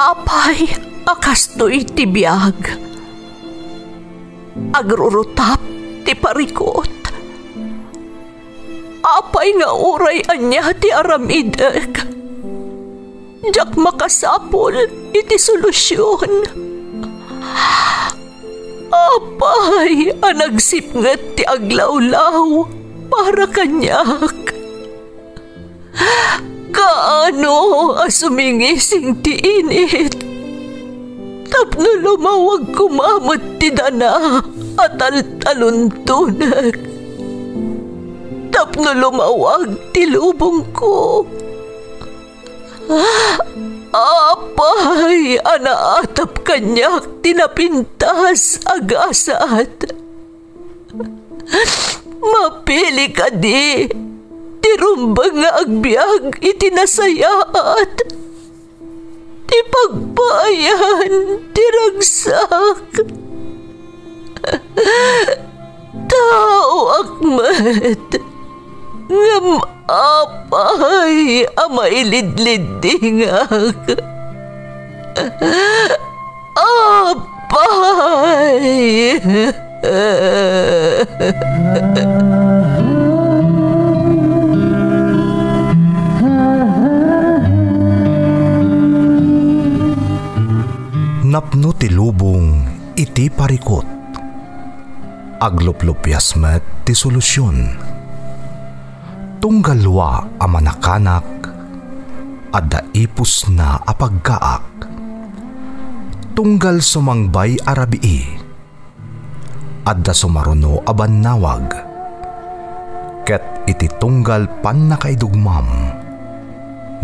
Apay, akastoy ti biyag. Agrurutap ti parikot. Apay nga uray anya ti aramidek. Jak makasapol iti solusyon. Apay, anagsipnget ti aglawlaw para kanyak. Kaano asumingising ti init. Tapno lumawag kumamot ti dana at taluntunak. Tapno lumawag ti lubong ko. Apay, anaatap kanyak tinapintas agasat. Mapili ka di, tirumbang nga agbyag itinasayaat. Ti pagbayan, tiragsak. Tao akmat, ngam apay, amailidlidingak. Apay. Napno ti lubong iti parikot. Agluplupyas met ti solusyon. Tunggalwa a manakanak adda ipus na apagkaak. Tunggal sumangbay arabii adda sumaruno a bannawag. Ket iti tunggal pan nakaidugmam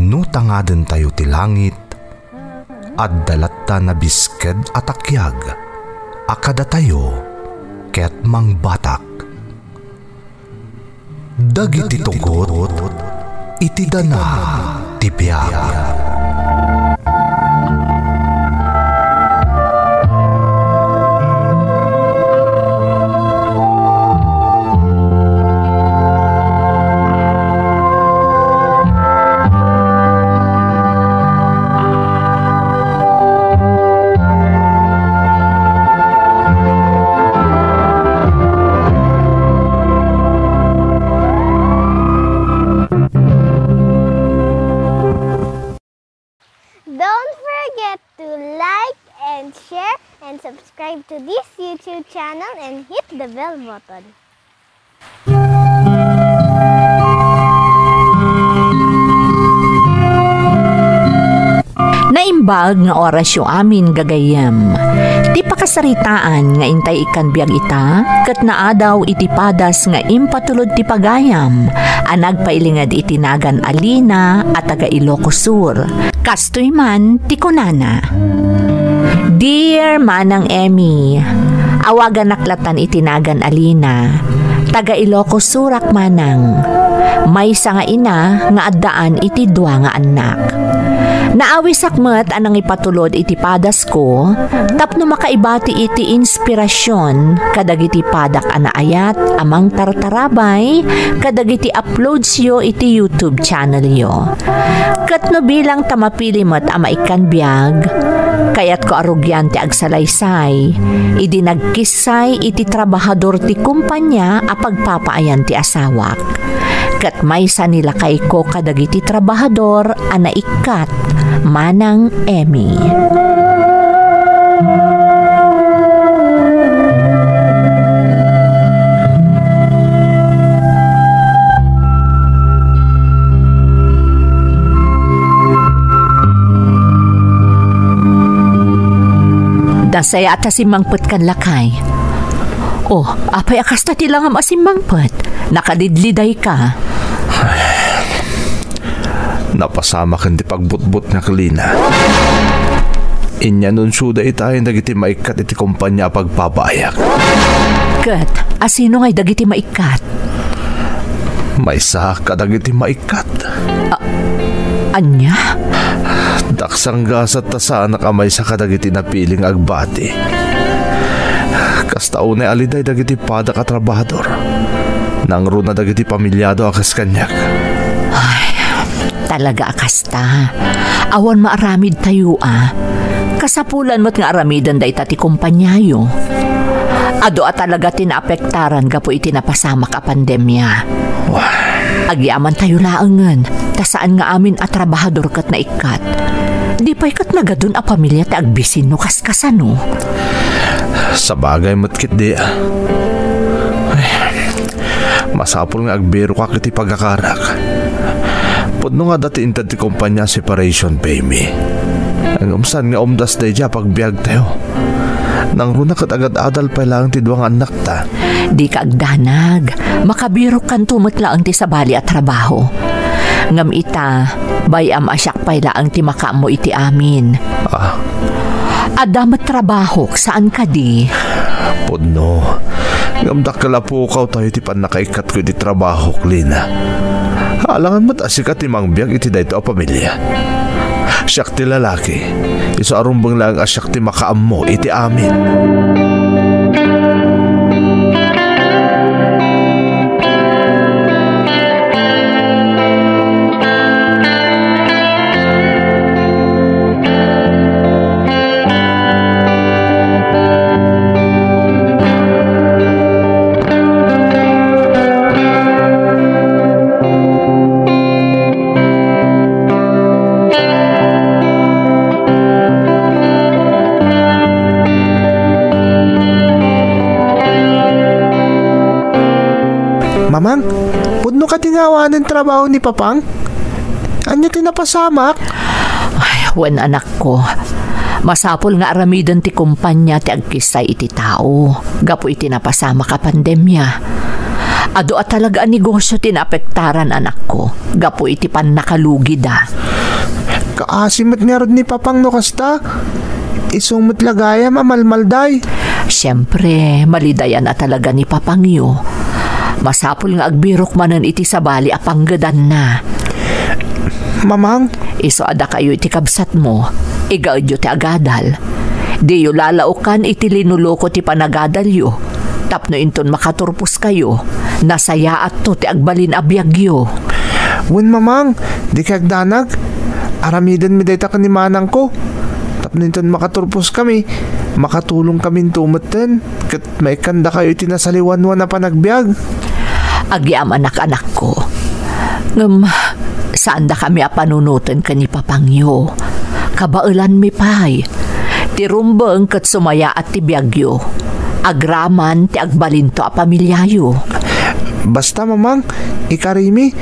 no tangaden tayo ti langit adda latta na bisked atakyag akada tayo ket mangbatak. Dagiti tugot iti dana ti biag. Don't forget to like and share and subscribe to this YouTube channel and hit the bell button. Naimbag nga oras yu amin gagayem. Ti pakasaritaan nga intay ikan biag ita, ket naadaw iti padas nga impatulod ti pagayam, anag pailingad itinagan Alina at taga Ilocos Sur. Kastoy man ti kunana. Dear Manang Emmy, awagan naklatan itinagan Alina, taga Ilocos Surak manang. May nga ina nga addaan iti dua nga anak. Naawisakmet anang ipatulod iti padas ko, tapno makaibati iti inspirasyon kadagiti padak anaayat amang tartarabay kadagiti uploads yo iti YouTube channel yo. Katno bilang tamapili met ama ikan biag, kayat ko arugyan ti agsalaysay, idi nagkisay iti trabahador ti kumpanya a pagpapaayan ti asawak. Kat maysa nila kay ko kadagiti trabahador ana ikat Manang Emmy. Dasay ata si mangpet kan lakay. Oh, apay akas na tilangam asim mangpet. Nakadidliday ka. Napasama kan di pagbutbut nga kalina. Inya nun suda itayin dagiti maikat iti kumpanya pagpapayak. Kat, asino ngay dagiti maikat? May saka dagiti maikat. Anya? Daksang gasat ta sana kamay sa kadagiti napiling agbati. Kasta unay aliday dagiti pada ka trabahador. Nangro na dagiti pamilyado akas kanyak. Ay, Talaga akasta. Awan maaramid tayo Kasapulan mo't nga aramidan da ita ti kumpanyayo. Ado talaga tinaapektaran gapo iti napasamak a pandemya. Agyaman tayo laangan, tasaan nga amin at trabahador kat na ikat. Di pa ikat nagadun a pamilya ti agbisin no kaskasano. Sa bagay matkit di masapol nga agbiro ka kiti pagkakarak. Pudno nga dati intad ti kumpanya separation pay me. Ang umsan nga umdas day dya pagbiag tayo. Nang runa kat agad adal pa lang ti duwang anak ta. Di ka agdanag, makabiro kan tumutla ang ti sabali at trabaho. Ngam ita, bayam asyak pa ang ti maka mo iti amin. Adamat trabaho, saan ka di? Pudno, ngam dakalapukaw tayo ti pan nakaikat ko iti trabaho, Lina. Alangan mo't asikat ti mangbiyag iti dayto a pamilya. Siyak ti lalaki, iso arumbang lang asyak ti makaam mo iti amin. Mamang, pudno ka tingawan ng trabaho ni Papang? Anya tinapasamak? Ay, wan anak ko. Masapol nga aramidan ti kumpanya ti agkisay iti tao. Gapo iti napasama ka pandemya. Ado at talaga ang negosyo tinapektaran anak ko. Gapo iti pan nakalugid Kaasimat nga rod ni Papang no kasta. Isumot lagayam amalmalday. Siyempre, malidayan na talaga ni Papangyo. Masapol nga agbirok manan iti sabali apanggadan na. Mamang? Iso ada kayo iti kabsat mo. Igaudyo ti agadal. Di yo lalaukan iti linuloko ti panagadalyo. Tapno inton makaturpos kayo. Nasaya at to ti agbalin abiyagyo. Wen mamang, di kagdanag. Aramidan mi dayta kanimanang ko. Tapno inton makaturpos kami. Makatulong kami tumuten. Kat may kanda kayo iti nasaliwanwan na panagbiag. Agyam anak-anak ko. Saan da kami apanunutan ka ni Papangyo? Kabailan mi pay. Ti rumbeng kat sumaya at ti biyagyo. Agraman ti agbalinto a pamilyayo. Basta mamang, ikarimi.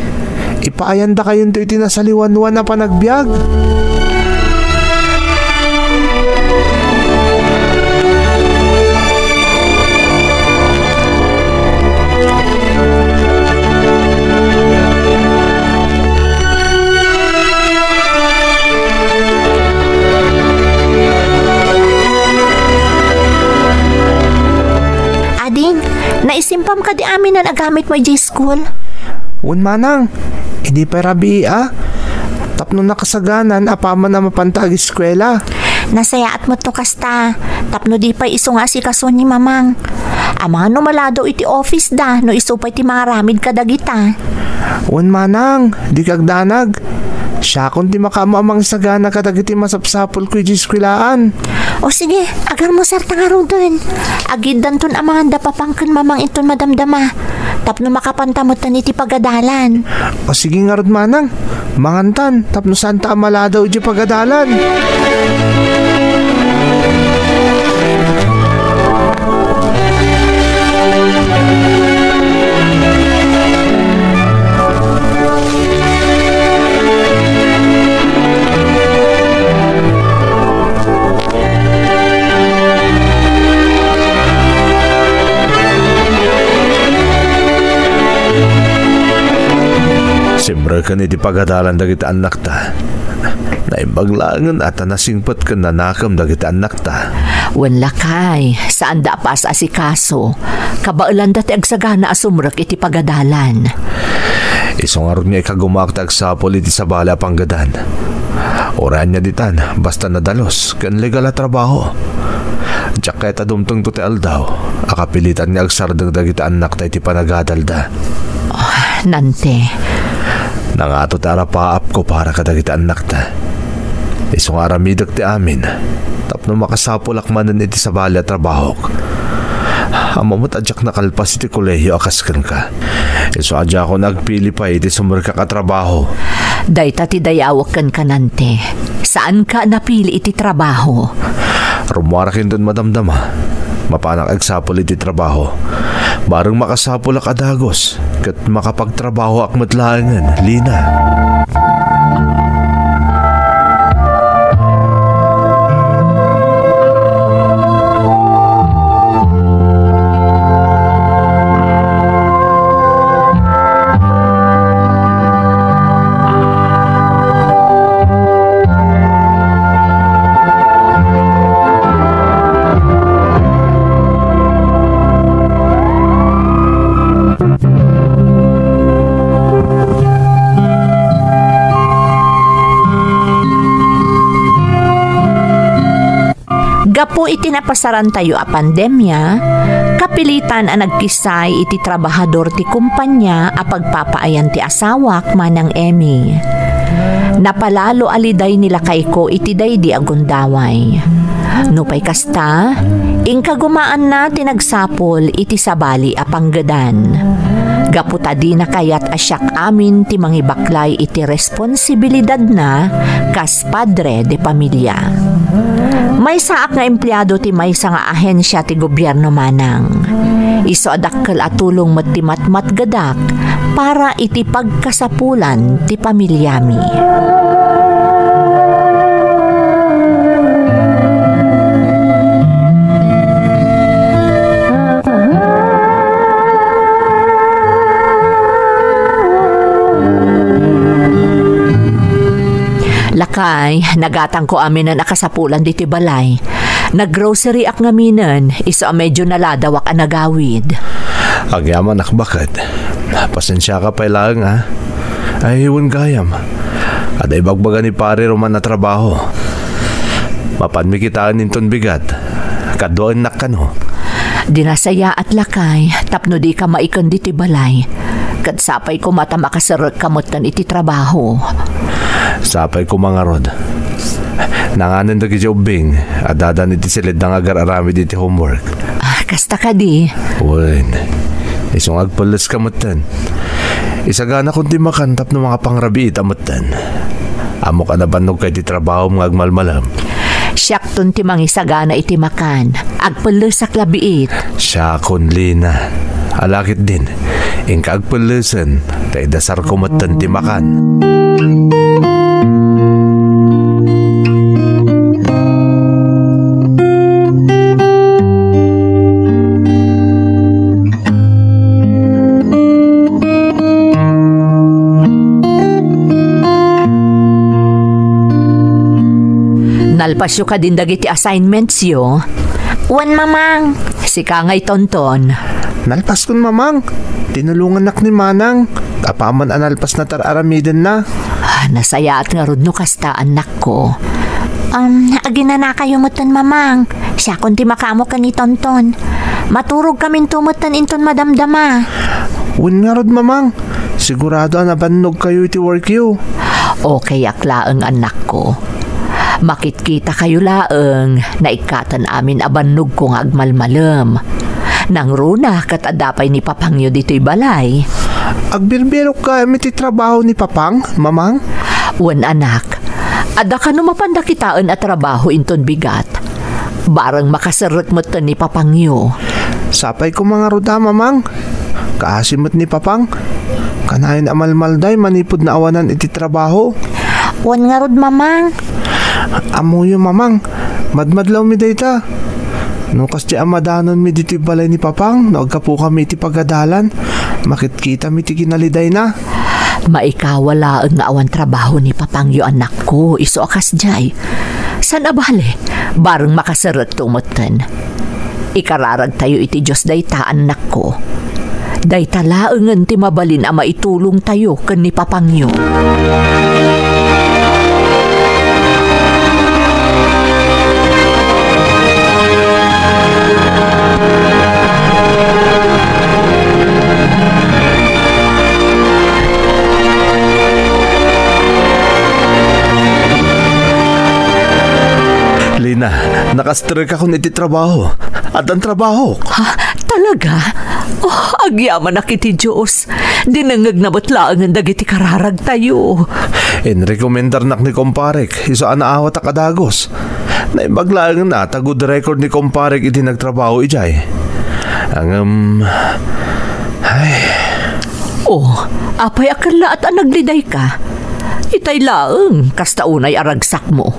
Ipaayan da kayo ito iti nasaliwanwan na panagbiag. Naisimpam ka di amin na nagamit mo J-School? Un manang, hindi pa rabi Tapno nakasaganan, apaman na mapantag eskwela. Nasaya at mo to kasta. Tapno di pa iso nga si kason ni mamang. Ama no malado iti office da, no iso pa iti mga ramid kadagita. Un manang, di kagdanag. Siya kung di makamamang sagana kadagiti masapsapol ko ijiskulaan. O sige, agar mo sarta nga ro dun. Agidan ton amang da papangkin mamang iton madamdama. Tapno makapantamutan iti pagadalan. O sige nga ro manang, mangantan, tapno santa amaladaw iti pagadalan. Siyempre ka ni di pagadalan dagiti anak ta. Naimbaglangan at nasingpat ka nanakam dagiti anak ta. Wan lakay, saan da pas asikaso. Kabailan dati agsagana asumrak iti pagadalan. Isong aron niya ikagumakta agsapol iti sabala panggadan. Oran niya ditan, basta nadalos, kan legal na trabaho. Diyak kaya dumtong to ti aldaw, akapilitan niya agsardang dagiti anak ta iti panagadal da. Nante. Nangato ta arapaap ko para kadagita anak ta. Isong aramidak ti amin. Tapno makasapulak manan iti sa bali at trabahok. Amamot adyak nakalpas iti kolehiyo akaskan ka. Iso adya ako nagpili pa iti sumurka ka trabaho. Dayta ti dayawak kan kanante. Saan ka napili iti trabaho? Rumwarakin doon madamdama. Mapanak agsapol iti trabaho. Barang makasapul ak adagos. Kat makapagtrabaho ak matlaangan, Lina. Gapo iti napasaran tayo a pandemya, kapilitan ang nagkisay iti trabahador ti kumpanya a pagpapaayan ti asawak manang Emmy. Napalalo aliday nila kayko iti daydi agundaway. Nupay kasta, ingkagumaan na tinagsapol iti sabali a panggadan. Gaputa di na kayat asyak amin ti mangibaklay iti responsibilidad na kas padre de pamilya. May saak nga empleyado ti maysa nga ahensya ti gobyerno manang. Iso adakkel at tulong ti matmat gadak para iti pagkasapulan ti pamilyami. Lakay, nagatang ko amin na nakasapulan diti balay. Naggrocery ak ngaminan, iso medyo naladawak ang nagawid. Agyaman akbakat. Pasensya ka pa ilang ha. Ay hiwan gayam. At ay bagbaga ni pare roman na trabaho. Mapanmi kitaan ninton bigat. Kadoan nak ka no. Dinasaya at lakay, tapno di ka maikon diti balay. Kadsapay ko mata makasarot kamutan iti trabaho. Sapay ko mga rod. Nanganan dagi jobing at dadan iti silid ng agar-arami diti homework. Kasta ka di. Uwan. Isong agpalas kamutan. Isagana kung di makantap ng mga pangrabi itamutan. Amo ka na banog kay di trabaho mga agmalmalam. Siyak tun ti mangisagana iti makan. Agpalas sa klabiit. Siyakon, Lina. Alakit din. Ingka agpalasan. Tay dasar kumatan ti makan. Nalpasyo ka din dagiti assignments yo. Wan mamang. Sika ngay tonton. Nalpas kun mamang. Tinulungan nak ni manang. Tapaman analpas na tararamiden na. Nasaya at nga rod no kasta anak ko. Agina na kayo mutan mamang. Siya kunti makamo ka ni tonton. Maturog kami tumutan inton madamdama. Win nga rod mamang. Sigurado na bannog kayo iti work you. Okay akla ang anak ko. Makitkita kayo laeng na ikatan amin abannog kong agmalmalam. Nang runa kat adapay ni Papangyo dito'y balay. Agbirbirok ka iti trabaho ni Papang, mamang? Wan anak, ada ka no mapandakitaan at trabaho inton bigat. Barang makasarek mo ni Papangyo. Sapay ko mga ruda, mamang. Kaasimot ni Papang. Kanayin amalmalday manipod na awanan iti trabaho. Wan nga rod mamang. Amuyo mamang, madmadlaw mi dayta. No kas di amadanon mi dito balay ni Papang, nagkapo kami iti pagadalan. Makitkita mi ti ginaliday na. Maikawala ang awan trabaho ni Papangyo anak ko, iso akas jay. San abale, bareng makasarot tumutan. Ikararag tayo iti Diyos dayta anak ko. Dayta laengan ti mabalin a maitulong tayo ken ni Papangyo. Nakastrek ako iti trabaho. At ang trabaho. Ha? Talaga? Oh, agyaman na kiti Diyos. Dinangag na batlaang ang dagiti kararag tayo. Rekomendar nak ni Komparek. Iso anaawat akadagos. Naibaglaang na good record ni Komparek iti nagtrabaho ijay. Ay. Oh, apay akala at anagliday ka. Itay laeng, kasta unay aragsak mo.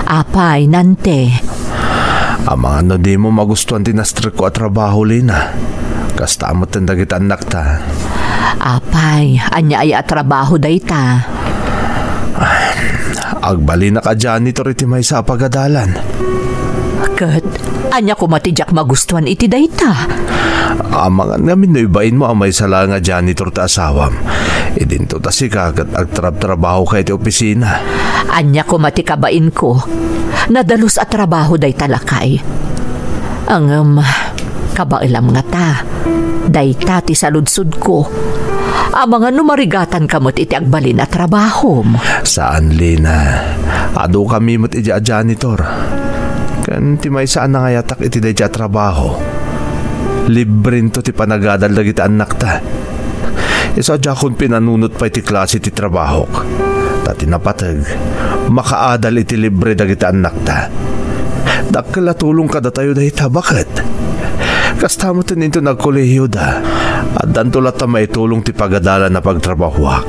Apay, nante. Mga ano di mo magustuhan tinastrek ko at trabaho, Lina. Kasta mo tandagit anak ta. Apay, anya ay at trabaho day ta. Agbali na ka janitor iti may sa pagadalan. Kat, anya ko matijak magustuhan iti day ta. Mga ngamin no ibain mo amay sala nga janitor ta asawam. Idinto ta si kagat agtrab-trabaho ka iti opisina. Anya ko matikabain ko. Nadalus at trabaho day talakay. Ang kabailam nga ta. Day ta ti saludsud ko. Mga numarigatan kamot iti agbalin at trabaho. Saan, Lina? Ado kami mo't iti a janitor. Kan ti may saan na ngayatak iti day at trabaho. Librin to ti panagadal dagiti anak ta. Isa jakon pinanunot pa iti klase ti trabaho. Tati napatag, makaadal iti libre dagiti anak ta. Dakala tulong kada tayo dahi ta, bakit? Kasta mo ito nagkolehiyo da. At dantulat ta may tulong ti pagadala na pagtrabahuak.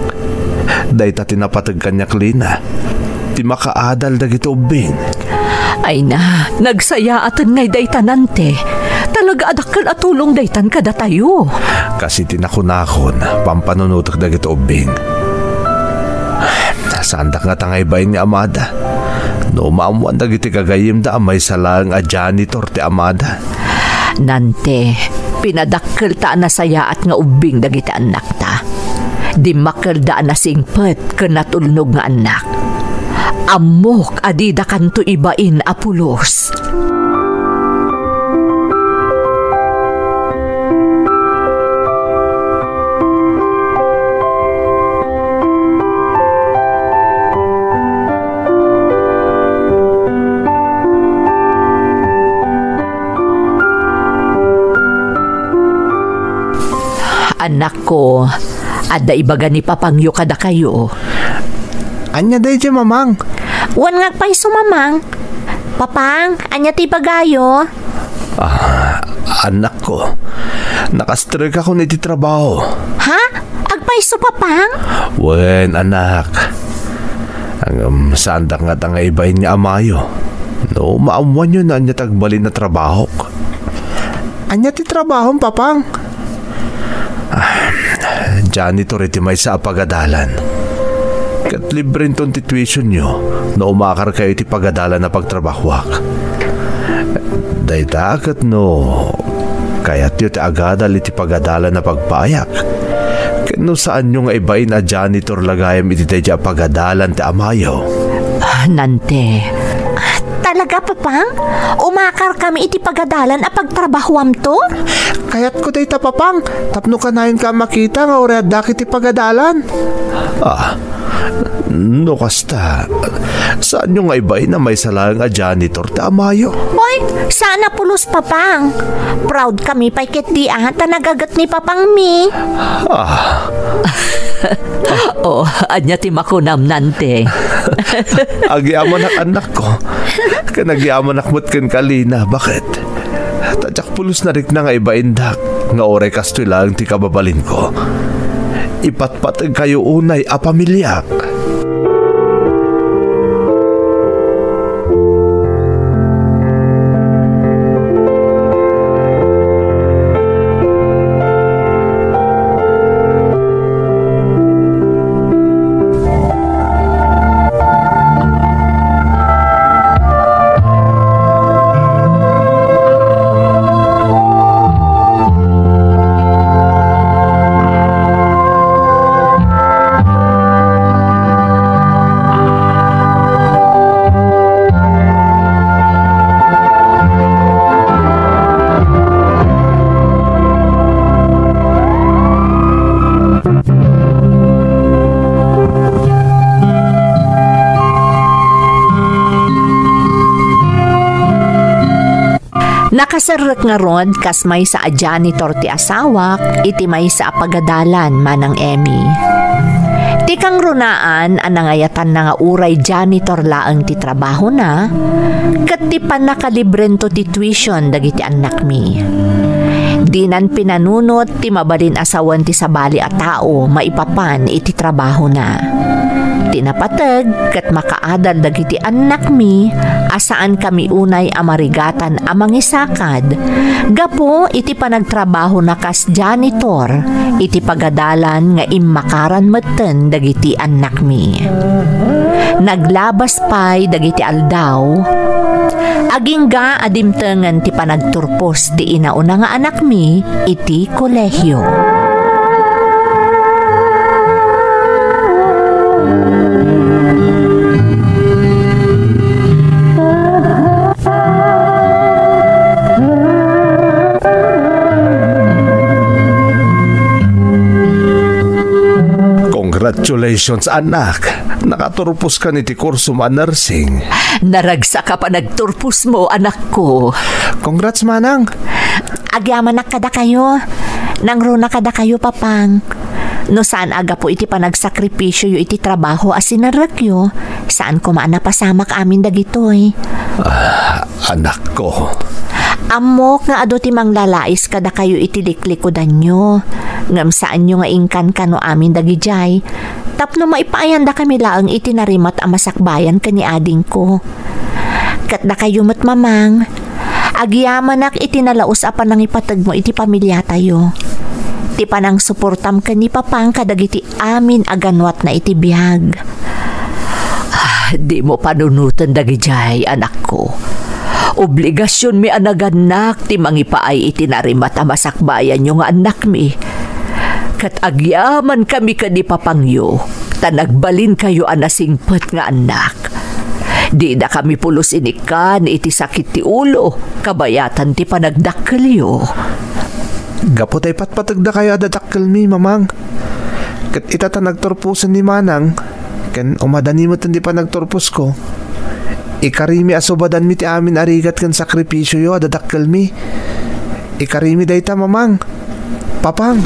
Dahi ta tinapatag kanyak, Lina. Ti makaadal dagiti ubing. Ay na, nagsaya atan ngay daytan nante. Talaga adakal at tulong daytan kada tayo. Kasi tinakunakon, pampanunutak dagiti ubing. Sandak nga tangay bayin ni Amada. No maamuan dagiti kagayim da amay salang a janitor ti Amada. Nante, pinadakkel ta na saya at nga ubing dagiti anak ta. Di makkel da na singpet ken natulnog nga anak. Amok adida kanto ibain apulos. Anak ko, ada ibaga ni Papangyo kada kayo. Anya day di, mamang. Wan nga pa'y sumamang. Papang, anya ti pagayo? Anak ko, nakastrek ako niti trabaho. Ha? Agpa'y papang? Wen, anak. Ang sandak nga tanga ibayin nga amayo. No, maamuan yun na anya tagbalin na trabaho. Anya ti trabaho, papang? Janitor iti may sa pagadalan. Kat libre ton ti tuition nyo na umakar kayo iti pagadalan na pagtrabahuak. Dayta kat no kayat yu ti agadal iti pagadalan na pagpayak. Kat no saan nyo nga ibayin na janitor lagayam iti tayo pagadalan ti amayo. Nante. Talaga, papang? Umakar kami iti pagadalan a pagtrabahuam to? Kayat ko day ta, papang. Tapno ka na yun ka makita nga uread dakit ti pagadalan. No kasta. Saan nyo nga ibayin na may salang a janitor ti amayo? Hoy, sana pulos, papang. Proud kami pa'y ket di ata nagagat ni papang mi. Oh, anya ti makunam nante. Agiaman ak anak ko. Kanagiaman akmot ken kalina. Bakit? Tadyak pulos na rik na nga ibaindak. Nga oray kastoy lang ti kababalin ko. Ipatpatag kayo unay a pamilyak. Nakasarek nga rod kas may sa janitor ti asawak, iti may sa apagadalan manang Emmy. Tikang runaan ang nangayatan na nga uray janitor laang ti trabaho na, kat ti panakalibreng to ti tuition dagiti anak mi. Dinan pinanunot ti mabalin asawan ti sabali a tao maipapan iti trabaho na. Tinapatag kat makaadal dagiti anak mi asaan kami unay amarigatan amang isakad. Gapo iti panagtrabaho na kas janitor iti pagadalan nga immakaran metten dagiti anak mi. Naglabas pay dagiti aldaw. Agingga adimtengan ti panagturpos ti inauna nga anak mi iti kolehyo. Congratulations anak, nakaturpos ka niti kurso ma nursing. Naragsa ka pa nagturpos mo, anak ko. Congrats manang. Agyaman na kada kayo. Nangruna kada kayo, papang. No saan aga po iti panagsakripisyo yo iti trabaho asinaragyo. Saan ko maanapasamak amin dagitoy. Anak ko. Amok nga ado ti manglalais kada kayo iti liklikodan nyo. Ngam saan nyo nga ingkan kano amin dagijay. Tapno maipaayanda kami laang iti narimat ang masakbayan kani ading ko. Kat da kayo matmamang. Agyaman iti nalaos apan nang ipatag mo iti pamilya tayo. Ti panang suportam kani papang kadagiti amin aganwat na iti biyag. Di mo panunutan dagijay, anak ko. Obligasyon mi anaganak ti mangipaay iti narimat ang masakbayan nyo nga anak mi. Kat agyaman kami kani papangyo, tanagbalin kayo anasingpet nga anak. Di na kami pulos inikan iti sakit ti ulo, kabayatan ti panagdakkelyo. Gapo tay patpatagda kayo adadakkel mi, mamang. Kat itata nagturpusan ni manang, ken umadani mo tandi pa nagturpus ko. Ikarimi asubadan mi ti amin arigat ken sakripisyo yo adadakkel mi. Ikarimi dayta, mamang. Papang.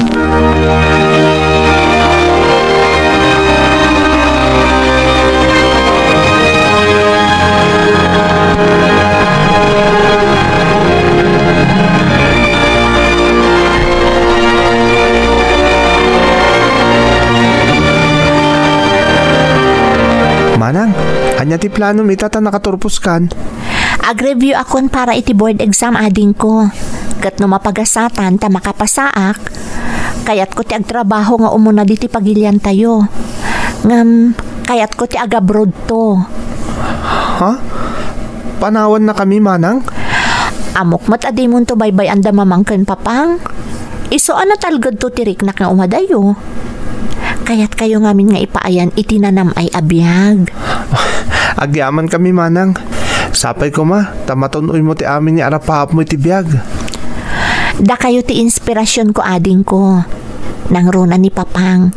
Manang, anya ti plano mi tata nakaturpos kan? Ag-review akon para iti board exam ading ko. Kat no mapagasatan ta makapasaak, kayat ko ti agtrabaho nga umuna di ti pagilian tayo. Ngam, kayat ko ti agabroad to. Ha? Panawan na kami, manang? Amok mat aday mo to baybay anda mamangken, papang. Iso ano talgad to tiriknak nga umadayo. Kayat kayo ngamin nga ipaayan itinanam ay abiyag. Agyaman kami, manang. Sapay ko ma, tamatunoy mo ti amin ni arapahap mo iti biyag. Da kayo ti inspirasyon ko ading ko. Nangruna ni papang.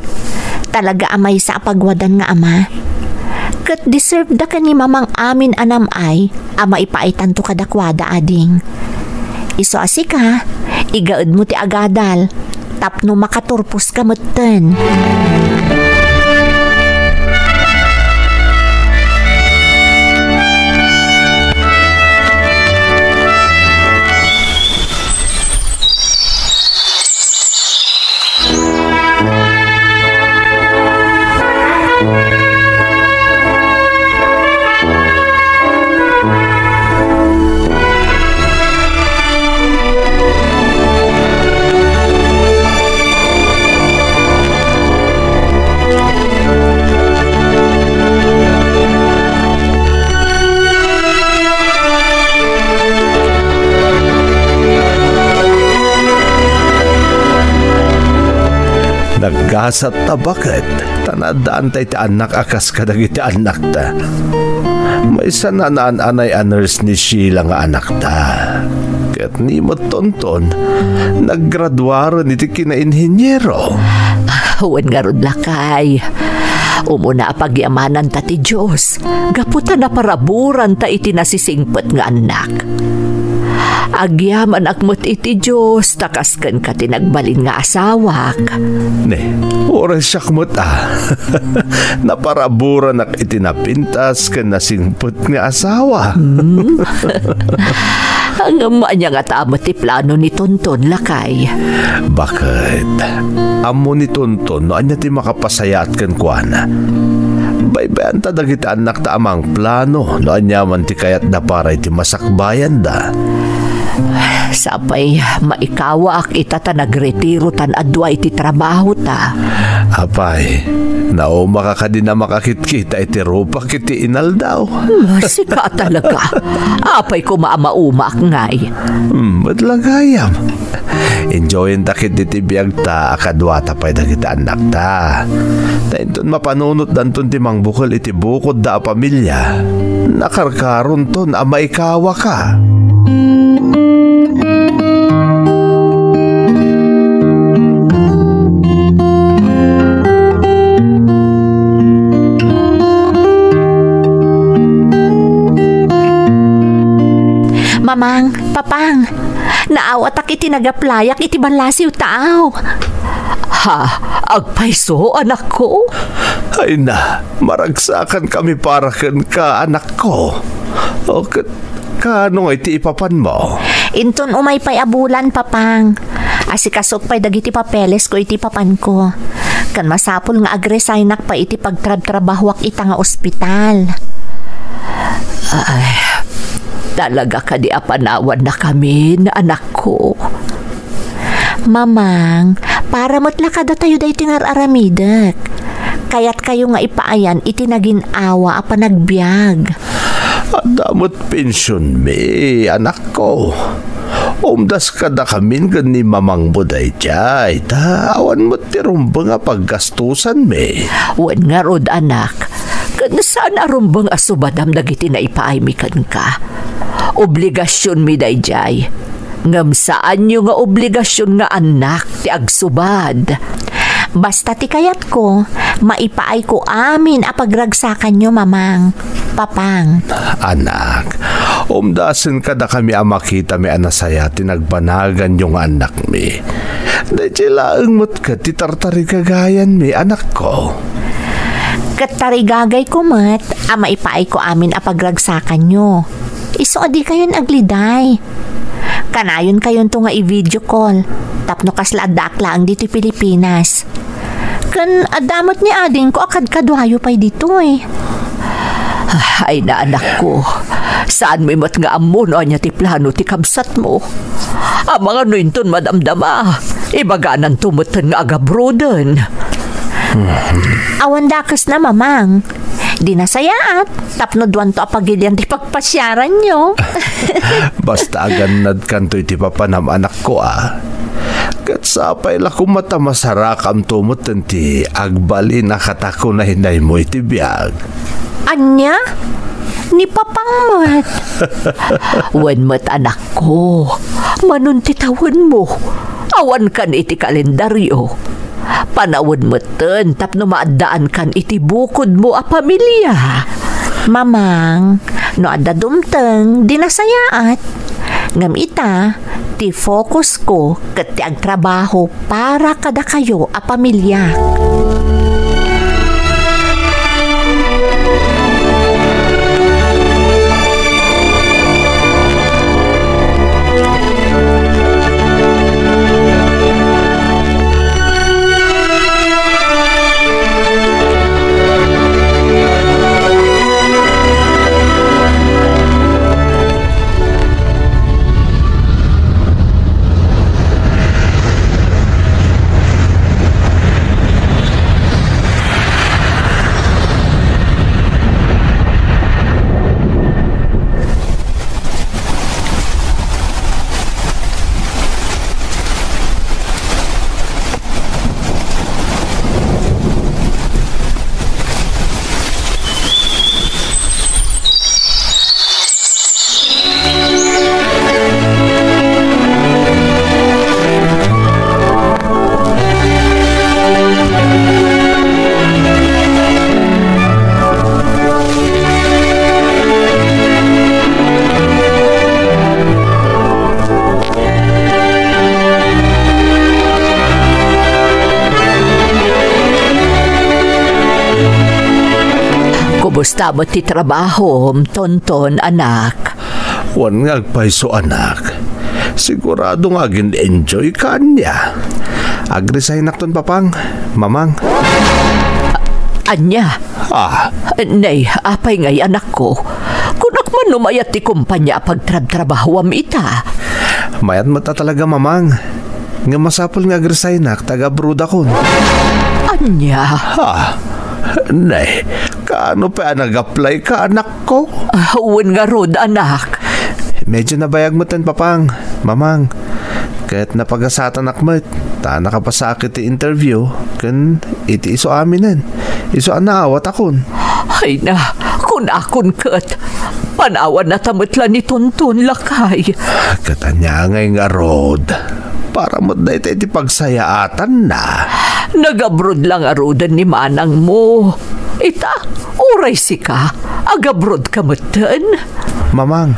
Talaga amay sa pagwadan nga ama. Kat deserve da ka ni mamang amin anam ay ama ipaitan to kadakwada ading. Iso asika, igaad mo ti agadal. Tapno makaturpos ka mutten. Naggasat ta bakit? Tanadaan tayo ti anak akas kadagiti anak ta. May sananaan anay aners ni Sheila nga anak ta. Kat ni mo tonton, naggraduaran iti kina-inhinyero. Huwag nga rod lakay. Umuna pagyamanan ta ti Diyos, gaputa na paraburan ta iti nasisingpet nga anak. Agyaman akmot iti Diyos, takasken ka tinagbalin nga asawak. Ne, oras siyakmot naparaburan ak itinapintas kan nasingput nga asawa. Ang amanya nga tama ti plano ni Tonton lakay. Bakit? Amo ni Tonton no anya ti makapasayat kan kuana. Baybayan ta dagiti anak ta amang plano no anya man ti kayat na para iti masakbayan da. Sapay maikawak itata nagretiro tan adwa iti trabaho ta. Apay, nao makakadi na makakitkita iti rupa kiti inal daw. Sika talaga. Apay ko maamaumak ngay. Badlagayam. Enjoyin ta kit iti biyag ta akadwa ta pay dagiti anak ta. Tainton mapanunot danton ti mangbukol iti bukod da pamilya. Nakarkaron ton a maikawa ka. Mamang, papang, naawat ak iti nagaplayak iti banlasiw tao. Ha, agpaiso anak ko. Ay na, maragsakan kami para ken ka anak ko. O kano nga iti ipapan mo? Inton umay pay abulan, papang. Asikasok pay dagiti papeles ko iti papan ko. Kan masapol nga agresaynak pa iti pagtrabahwak ita nga ospital. Ay, talaga ka di apanawan na kami na anak ko. Mamang, para matla kada tayo dahi tingar aramidak. Kaya't kayo nga ipaayan iti naging awa apa nagbiag. Damot pensyon me, anak ko. Umdas ka da kamin gan ni mamang buday jay. Awan mo tirumbang nga paggastusan me. Wan nga rod anak. Kan saan arumbang asubadam dagiti na ipaaymikan ka. Obligasyon mi dayjay. Ngam saan nyo nga obligasyon nga anak ti agsubad. Basta ti kayat ko, maipaay ko amin apagragsakan nyo, mamang, papang. Anak, umdasin ka da kami makita mi anasaya tinagbanagan yung anak mi. Dahil laang mo't ka titartari kagayan mi, anak ko. Katarigagay ko mat, maipaay ko amin apagragsakan nyo. Iso adi kayon agliday. Kanayon kayon to nga i-video call. Tapno kasla adakla ang dito Pilipinas. Kan adamot ni ading ko akad kadwayo pay dito eh. Ay na anak ko. Saan may mat nga amon o anya ti plano ti kabsat mo? Ang mga nuinton madamdama. Ibaganan tumutan nga agabroden. Awan dakas na, mamang. Di nasayaat. Tapno duwan to apagilyan ti pagpasyaran nyo. Basta aganad kanto iti papanam anak ko Kat sapay la kumata masarakam tumutan ti agbali na katako na hinay mo iti biyag. Anya? Ni papang mat. Wan mat anak ko. Manuntitawan mo. Awan kan iti kalendaryo. Panawad mo ten, tapno maadaan kan iti bukod mo a pamilya. Mamang, no adda dumteng, di nasayaat. Ngam ita, ti focus ko ket ti agtrabaho para kada kayo a pamilya. Kumusta mo ti trabaho, tonton, anak? Wan nga agpaiso anak. Sigurado nga gin-enjoy ka niya. Agresign nakton papang, mamang. Anya? Nay, apay ngay anak ko. Kunak man lumayat ti kumpanya pagtrab-trabahawam ita. Mayat mata talaga mamang. Nga masapol nga agresign nak, taga-brood akon. Anya? Nay, kaano pa nag-apply ka anak ko? Uwan nga rod anak. Medyo nabayag mo tan papang, mamang. Kahit napagasatan akmat, ta nakapasakit ti interview, kan iti iso aminan. Iso anaawat akon. Ay na, kun akon kat. Panawan na tamatla ni Tonton Lakay. Katanya ngay nga rod. Para mo da iti pagsayaatan na. Nagabrod lang arudan ni manang mo. Ita, uray si ka. Agabrod ka matan. Mamang,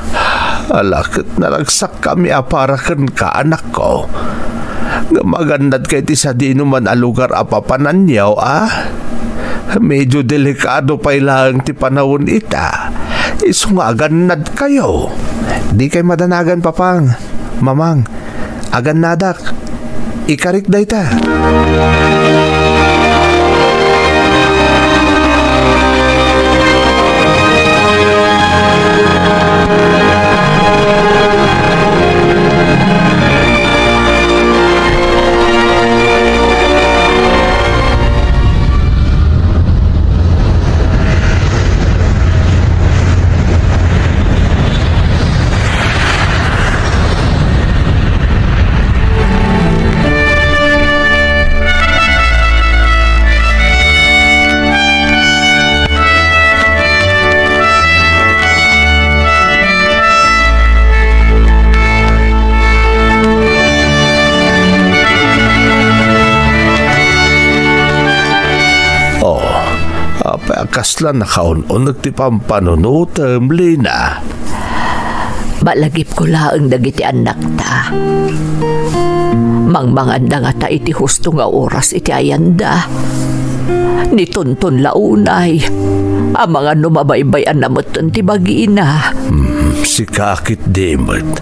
alakit nalagsak kami aparakan ka anak ko. Nga magandad kay ti sa di naman alugar apapananyaw Medyo delikado pa ilang ti panahon ita. Iso nga agannad kayo. Di kay madanagan papang. Mamang, agannadak. Ikarik da ita. Kasla nakaon-on nagtipampanunutem, Lina. Balagip ko laang dagiti anak ta. Mangmanganda nga ta iti husto nga oras iti ayanda. Ni Tonton launay. Ang mga numabaybayan na moton ti bagina. Si kakit dimot.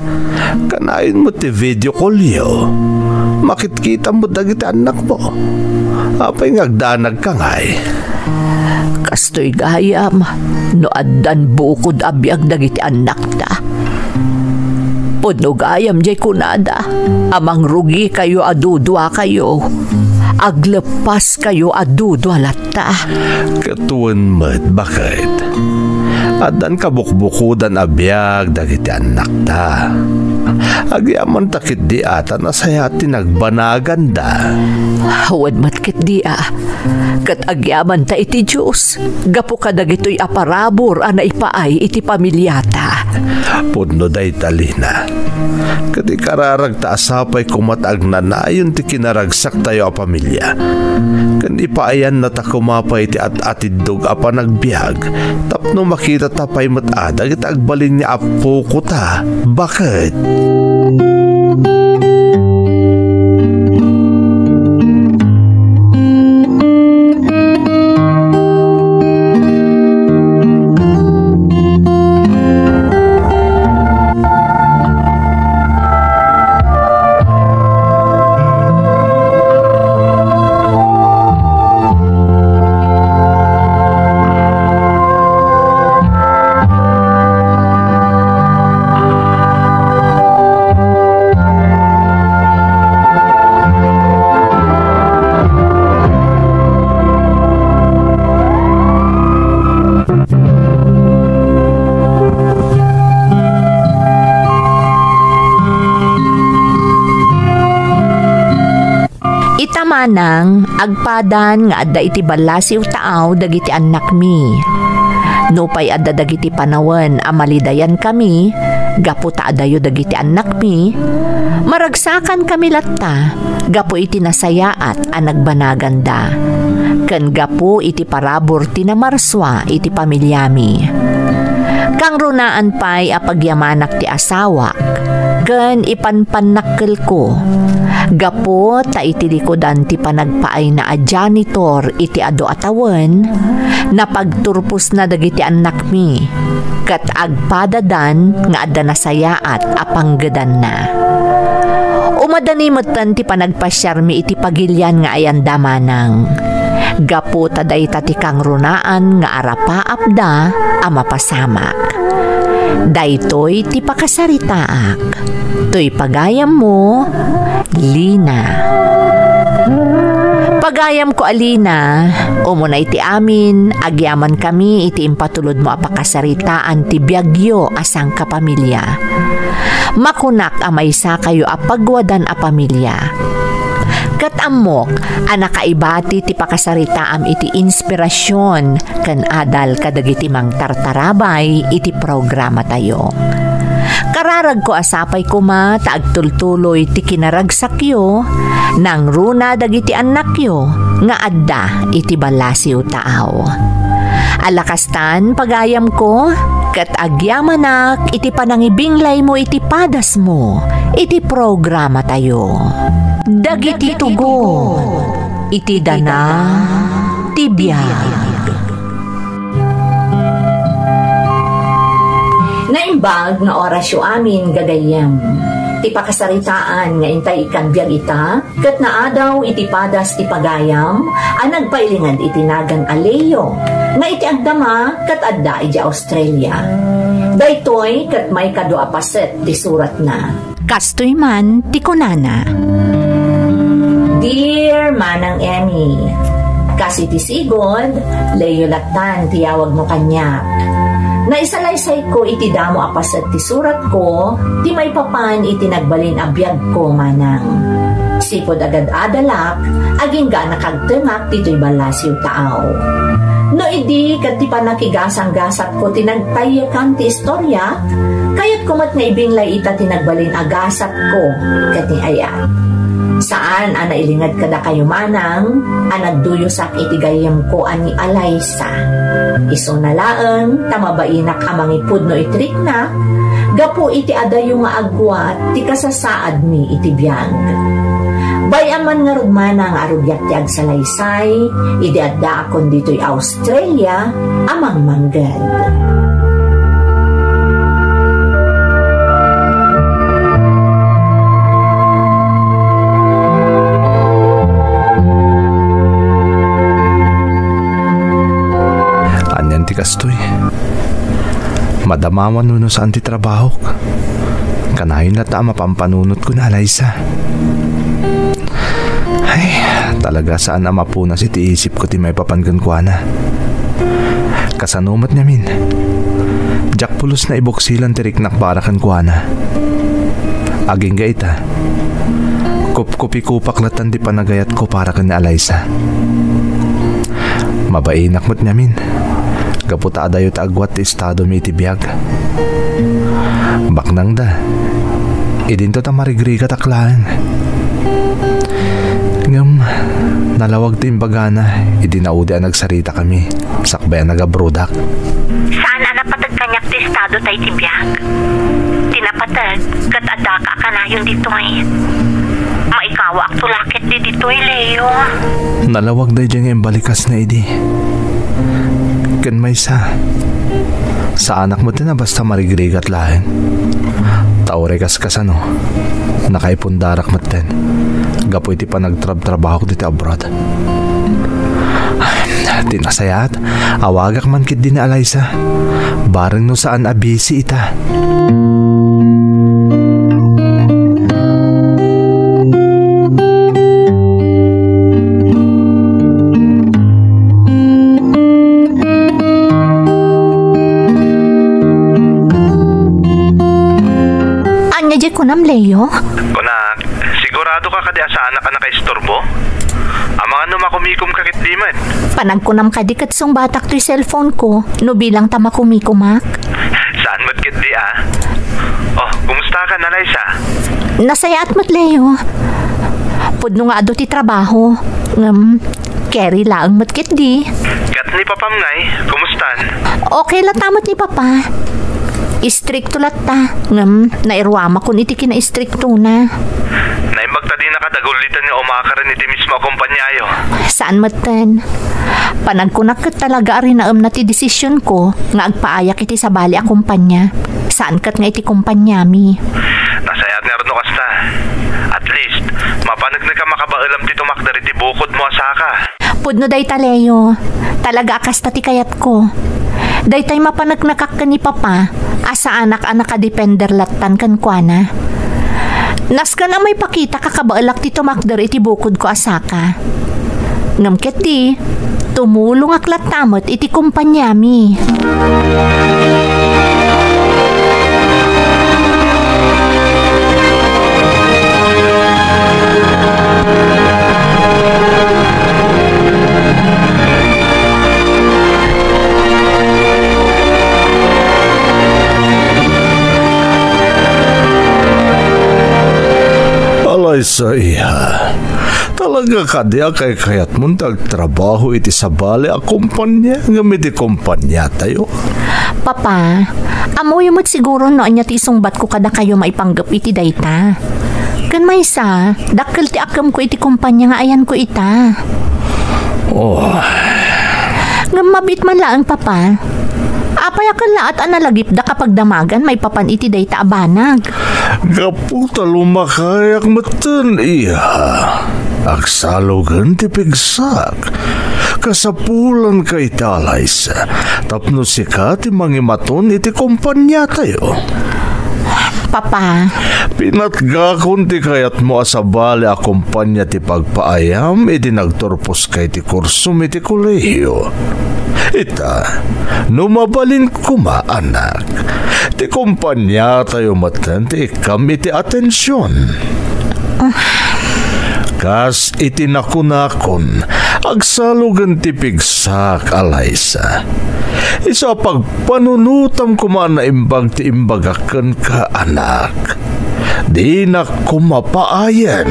Kanain mo ti video call yo. Makit-kita mo dagiti anak mo. Apay ngagdanag ka ngay. Kastoy gayam, no addan bukod abiyag dagiti anak ta. Puno gayam jay kunada, amang rugi kayo adudwa kayo. Aglepas kayo adudwa latta. Katuan mat, bakit? Adan kabukbukudan abiyag dagiti anak ta. Agyaman takit di ata nasaya tinagbanagan da. Hawad matkit di Kat agyaman ta iti Diyos. Gapo ka dagito'y aparabor ana ipaay iti pamilyata. Pudno day talina. Kat ikararag ta asapay kumatag na nayon ti kinaragsak tayo a pamilya. Kan ipaayan na ta kumapay ti at-atidog a panagbiag. Tapno makita tapay matadag iti agbalin niya apo ko ta. Bakit? Manang agpadan nga adda iti balasiw taaw dagiti anak mi. Nupay adda dagiti panawen amalidayan kami, gapu ta adayo dagiti anak mi. Maragsakan kami latta, gapu iti nasayaat a nagbanaganda. Ken gapu iti parabor ti namarswa iti pamilyami. Kang runaan pa'y apagyamanak ti asawak, gan ipanpanakkel ko. Gapo ta iti likodan ti panagpaay na a janitor iti ado atawan, napagturpos na dagiti anak mi, kat agpadadan nga adda nasayaat apanggedan na. Umadanimutan ti panagpasyar mi iti pagilyan nga ayan damanang. Gapo taday ti kang runaan nga arapaapda a mapasamak. Daytoy ti pakasaritaak. Toy pagayam mo, Lina. Pagayam ko Alina, umunay ti amin, agyaman kami iti impatulod mo apakasaritaan ti biagyo asang kapamilya. Makunak amaysa kayo apagwadan a pamilya. Katamok, anakaibati ti pakasaritaam iti inspirasyon kan adal kadagiti mang tartarabay iti programa tayo. Kararag ko asapay kuma taagtultuloy ti kinaragsakyo nang runa dagiti annakyo nga adda iti balasiw taaw. Alakastan pagayam ko ket agyamanak iti panangibinglay mo iti padas mo iti programa tayo. Dagiti tugon iti dana ti biag. Naimbag nga orasyo amin gagayem. Ti pakasaritaan nga intay ikan biag ita, ket naadaw iti padas ti pagayam, ang nagpailingad iti nagan aleyo, nga iti agdama ket adda iti Australia. Daytoy ket may kado apaset ti surat na. Kastoy man ti kunana. Dear Manang Emmy, kasi ti sigod, leyo latan tiyawag mo kanya. Naisalaysay ko iti damo apaset ti surat ko, ti may papan iti nagbalin abiyag ko manang. Sipod agad adalak, aging ga nakagtengak tito'y balasiw taaw. No idi kat ti panakigasang-gasat ko tinagtayakan ti istorya, kayat kumat nga ibinglay ita tinagbalin agasat ko kat ni ayat. Saan ana ilingad kada kayo manang, anagduyosak iti gayem ko ani Alaysa. Iso na laeng, tamabainak amangipud no itrik na, gapo iti adayo nga agwat, ti kasasaad mi iti biyag. Bayaman nga rugmana nga arugyak ti agsalaysay, idi adda akon dito'y Australia, amang manggad. Kastoy, madamaman nuno sa antitrabaho kanayon na tama pampanunot ko na Alaysa. Ay, talaga saan na mapunas iti isip ko ti may papanggan ko na kasanumat niya min jak pulos na ibuksilan ti riknak barakan ko na aging ga ita kupi-kupak latan di panagayat ko para kan ni Alaysa. Mabainak mo't niya min kaputa adayo taagwat ti estado mi iti biyag. Baknang da, idinto ta marigri kataklaan. Ngam, nalawag ti imbagana, idinaudi ang nagsarita kami, sakbayan nagabrodak. Saan napatag kanyak ti estado tayo ti biyag? Tinapatag, kat adaka ka na yun dito'y. Maikawa ak tulakit di dito'y, Leo. Nalawag da dyan yung balikas na idi. Kan may sa anak mo din na basta marigrigat lahin. Taore kasano, nakaipundarak mo din. Gapo iti pa nagtrabaho ko dito abroad. Tinasayat, awagak man kit din ni Alaysa. Bareng no saan abisi ita. Kunam, Leo? Kunak, sigurado ka kadi sa anak ka nakaistorbo? Amang ano makumikom kakit di man? Panagkunam ka di kat sung batak to'y cellphone ko, no bilang tama kumikumak. Saan mo't kit di Oh, kumusta ka na, Alaysa? Nasayaat mo't, Leo. Pudno nga ado ti trabaho. Carry laang mo't kit di. Kat ni Papam ngay, kumustan? Okay lang tamot ni Papa. Istrikto latta. Nairwama kun iti kina-istrikto na. Naimagta din nakadagulitan nga umakaran iti mismo akompanyayo. Saan matan? Panagkunak kat talaga rin na ti desisyon ko nga agpaayak iti sa bali a kumpanya. Saan kat nga iti kumpanyami? Nasayat nga rin kasta. At least, mapanag na ka makabailam ti tumakdar iti bukod mo asaka. Pudno day taleyo. Talaga akasta ti kayat ko. Day tay mapanag nakak ni papa. Asa anak-anak ka depender latan kan kuana. Nas ka na may pakita kakabaalak ti tumakdar iti bukod ko asaka. Ngamket ti, tumulong aklat tamot iti kumpanyami. Alay sa iya. Talaga ka di kay kayat mo tagtrabaho iti sa bali a kumpanya nga may di kumpanya tayo. Papa, amoy mo't siguro noon niya ti isungbat ko kada kayo maipanggap iti dayta. Kan may sa, dakkel ti akam ko iti kumpanya nga ayan ko ita. Oh. Nga mabit man laang papa. Apayakan laat analagip da kapag damagan may papan iti dayta abanag. Gaputa lumakayak matan iya. Agsalogan ti pigsak. Kasapulan kay talays. Tapno sika ti mangimaton iti kumpanya tayo. Papa. Pinatgakon ti kayat mo asabali a kumpanya ti pagpaayam iti nagturpos kay ti kursum iti kolehiyo. Ita, numabalin kuma anak. Ti kumpanya tayo matan ti ikam iti atensyon. Kas iti nakunakon, agsalugan ti pigsak alaysa. Isa pagpanunutam kumaan na imbag ti imbagakan ka anak. Di na kumapaayan.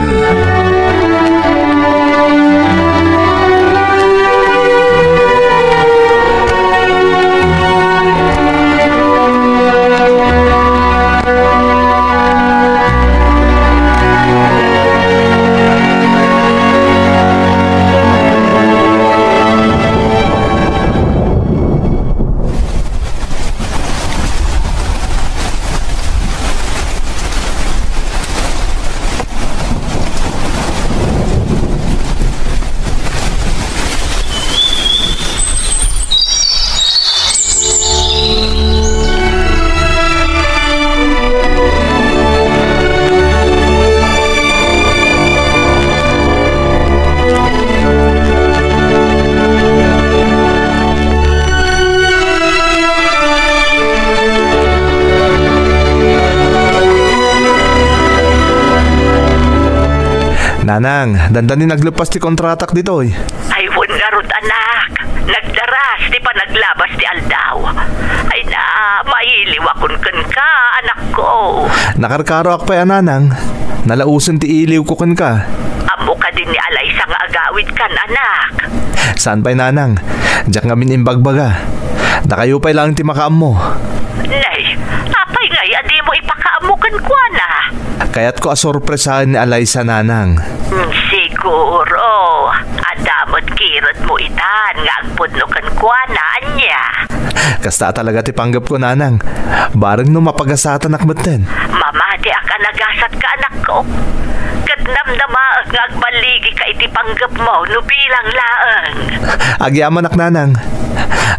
Nanang, dandanin naglupas ti kontratak dito eh. Ay, wungarot anak. Nagdaras, di pa naglabas ti aldaw. Ay na, mailiwakon ka, anak ko. Nakarkaro ak pa yan, nanang. Nalausin ti iliw ko ka. Amo ka din ni Alaysa nga agawid kan, anak. Saan pa'y nanang? Diyak nga minimbagbaga. Nakayo pa'y lang ti makaam mo. Nay, apay ngay, adi mo ipakaamukan ko na. Kaya't ko asorpresahan ni Alaysa, nanang. Siguro. Adamot kirot mo itan nga agpudno kan kuana anya. Kasta talaga ti panggap ko, nanang. Bareng no mapagasatan akmaten. Mamati ka nagasat ka, anak ko. Kat namnama nga agbaligi ka iti panggap mo no bilang laang. Agyaman ak, nanang.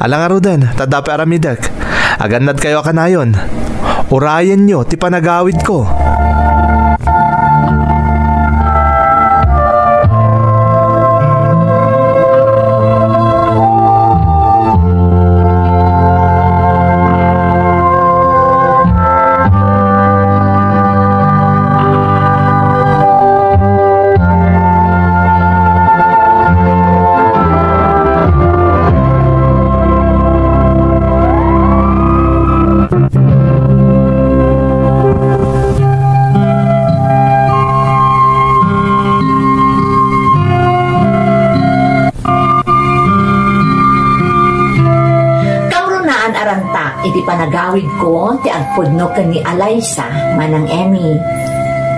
Alang arudan, tadapi aramidak. Agannad kayo kanayon. Urayan nyo ti panagawid ko. iti panagawid ko ti agpudno ken ni Alaysa manang Emmy.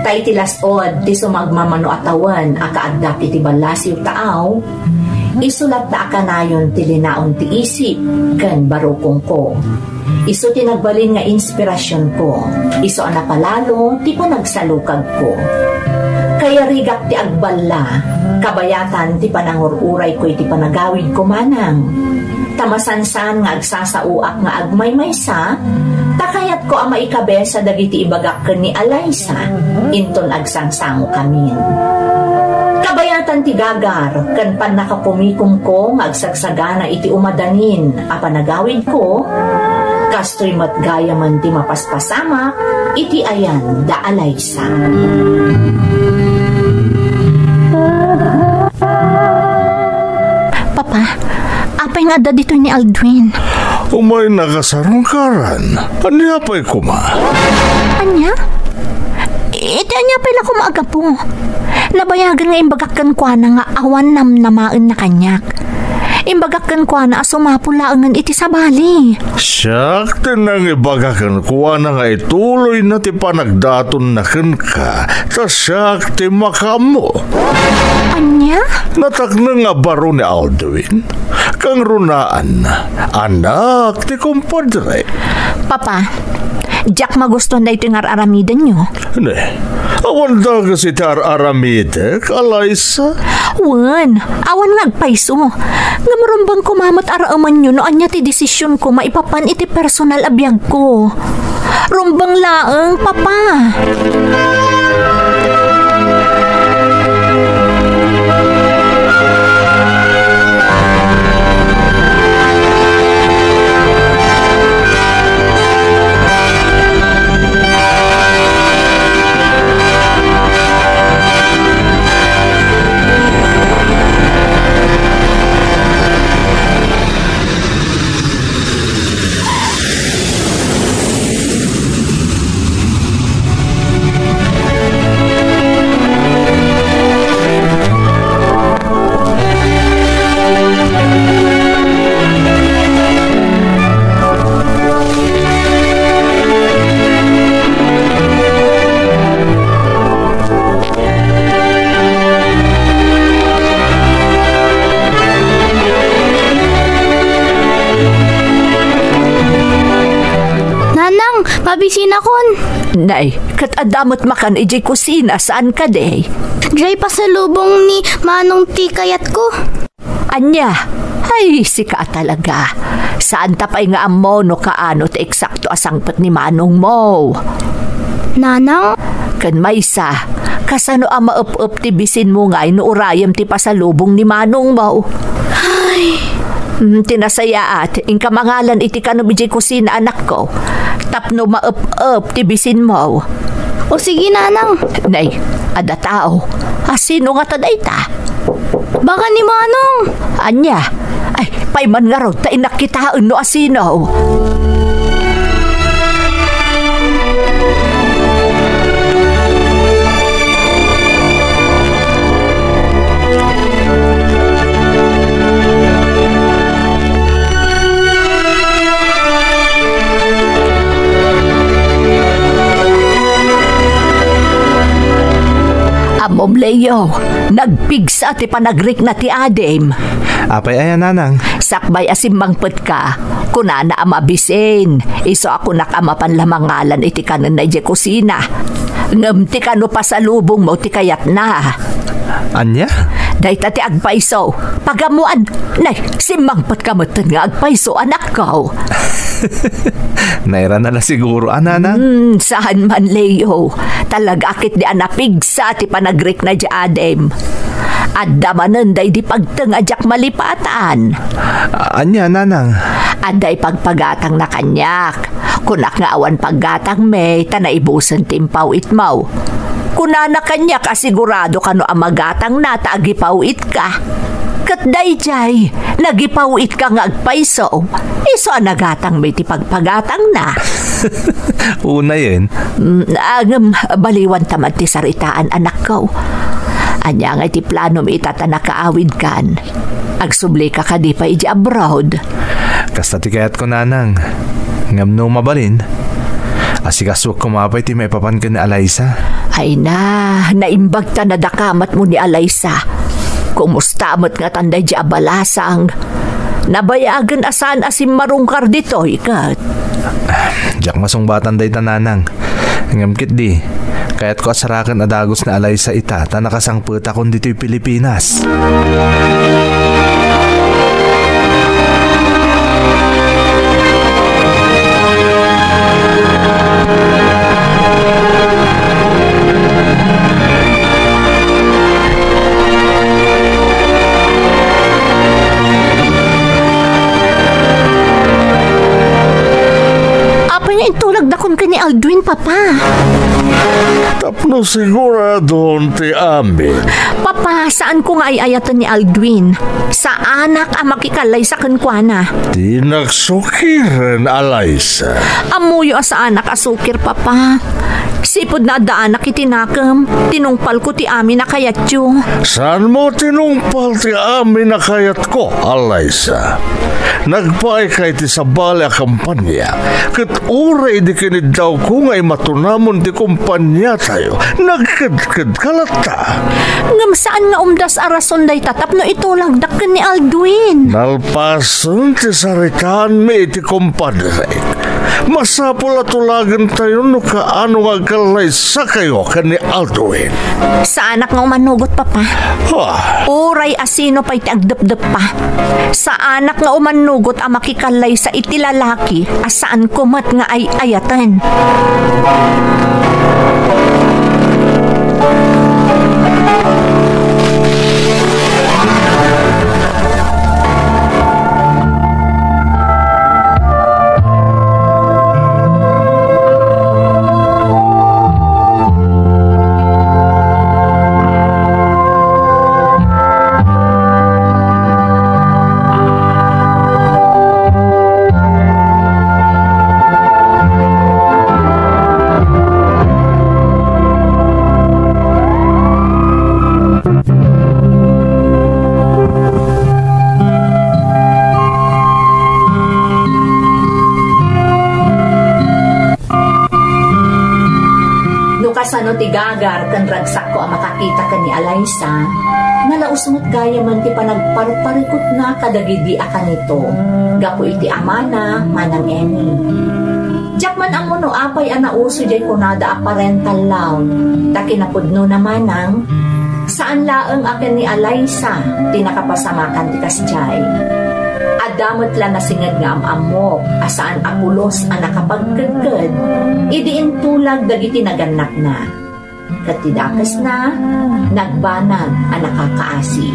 Tay ti lasod ti sumagmamano atawan akaagda iti balasiw taaw. Isulat ta akanayon ti linaon ti isip ken barukong ko. Isu ti nagbalin nga inspirasyon ko. Isu anapalalo ti panagsalukag ko. Kaya rigak ti agballa, kabayatan ti panangururay ko iti panagawid ko manang. Tamasansan nga agsasauak nga agmaymaysa, takayat ko ang maikabe sa dagiti ibagak ken ni Alaysa, inton agsangsango kamin. Kabayatan ti gagar, ken pan nakapumikom ko nga agsagsagana iti umadanin a panagawid ko, kastroy mat gaya man ti mapaspasamak, iti ayan da Alaysa. Papa, apay nga da dito ni Aldwin. Umay nakasarong karan. Anya pa'y kuma? Anya? Iti anya pala kumaaga po. Nabayagan nga imbagakan kwa na nga awan namnamain na kanyak. Imbagakan kwa na asumapulaangan iti sabali. Siyak tinang ibagakan kuha na nga ituloy na ti panagdaton na ken ka. Ta siyak ti makamo. Anya? Natak na nga baro ni Aldwin. Kang runaan, anak ti kumpadre. Papa, Jack magustuhan na ito nga aramidan nyo. Ne, awan da kasi ti aramide, Alaysa? Wan, awan ngagpaiso. Nga marumbang kumamat araaman nyo no anya ti desisyon ko maipapan iti personal abiyag ko. Rumbang laang, Papa. Mabisin akon. Nay, kat adamot makan ijay kusina saan ka day? Dry pa sa lubong ni Manong Tikayat ko. Anya, ay sika talaga. Saan tapay nga amo no kaano ti eksakto asangpat ni Manong mo? Nanang? Kan maysa, kasano ang maup-up ti bisin mo nga no urayam ti pasalubong ni Manong mo? Ay... Tinasayaat, ingka mangalan iti kanubijay kusina anak ko. Tapno maup-up ti bisin mo. O sige, Nanang. Nay, ada tao. Asino nga taday ta? Baka ni Manong. Anya, ay payman nga raw ta inakitaan no asino. Amom Leo, nagpigsa ti panagrik na ti Adem. Apay ayan, Nanang. Sakbay asimbangpet ka, kunana amabisin. Iso ako nakamapan lamangalan iti kanan na iti kusina. Ngam ti kano pasalubong mo ti kayat na. Anya? Day ta ti agpaiso. Pagamuan, nay, simbangpet ka matan nga agpaiso anak ko. Naira na la siguro, Nanang. Saan man, Leo? Talagakit di anapigsa ti panagrik na di Adem. Adda mananday di pagtangajak malipatan. Anya, Nanang? Aday pagpagatang na kanyak. Kunak nga awan paggatang may tanaibusan timpaw itmaw. Kunana kanyak asigurado kano amagatang na taagipaw it ka. Katday jay, nagipawit ka nga agpaiso. Iso anagatang may tipagpagatang na. Una yun. Baliwan tamad ti saritaan anak ko. Anya nga ti plano mi itatanakaawid kan. Agsubli ka di pa iji abroad. Kasta ti kayat ko, Nanang. Ngam no mabalin, asigaswag kumapay ti may papan ka ni Alaysa. Ay na, naimbag ta na dakamat mo ni Alaysa. Kumusta amat nga tanday di abalasang. Nabayagan asan asim marungkar dito, ikat. Diyak masungbatan day tananang. Ngamkit di, kaya't ko asarakan adagos na Alaysa ita, ta nakasangputa kung dito'y Pilipinas. Intulog na kun ka ni Aldwin, Papa. Tapno sigurado ti amin. Papa, saan ko nga ayayatan ni Aldwin? Sa anak ang makikalay sa kankwana. Di nagsukiran, Alaysa. Amuyo sa anak asukir, Papa. Sipod na daanak itinakam. Tinungpal ko ti amin na kayat yung. Saan mo tinungpal ti amin na kayat ko, Alaysa? Nagpaay kay ti sa bala kampanya. Kat uray di kinid daw ko nga'y matunamon ti kumpanya tayo. Nagkad-kad kalata. Ngam saan nga umdas arason day tatap no itulang dakkan ni Aldwin. Nalpason ti saritaan mi iti kumpadre. Masapul at ulagan tayo no kaano nga kalaysa kayo ka ni Aldwin. Sa anak nga umanugot, Papa. Uray asino pa'y tiagdap-dap pa. Sa anak nga umanugot ang makikalay sa itilalaki asaan kumat nga ay ayatan. Kasano ti gagar kan ragsak ko ang makakita ka ni Alaysa, nalausmot gaya man ti panagparparikot na kadagidi akan ito, gapo iti amana manang eni. Diyak man ang muno apay ang nauso jay kunada a parental loan, takinapudno naman ang saan laeng akin ni Alaysa tinakapasamakan ti kasjay. Adamot lang nasingad nga amamok, asaan amulos ang nakapagkagkad, idiin tulag dagiti naganak na. Katidakas na, nagbanag ang nakakaasi.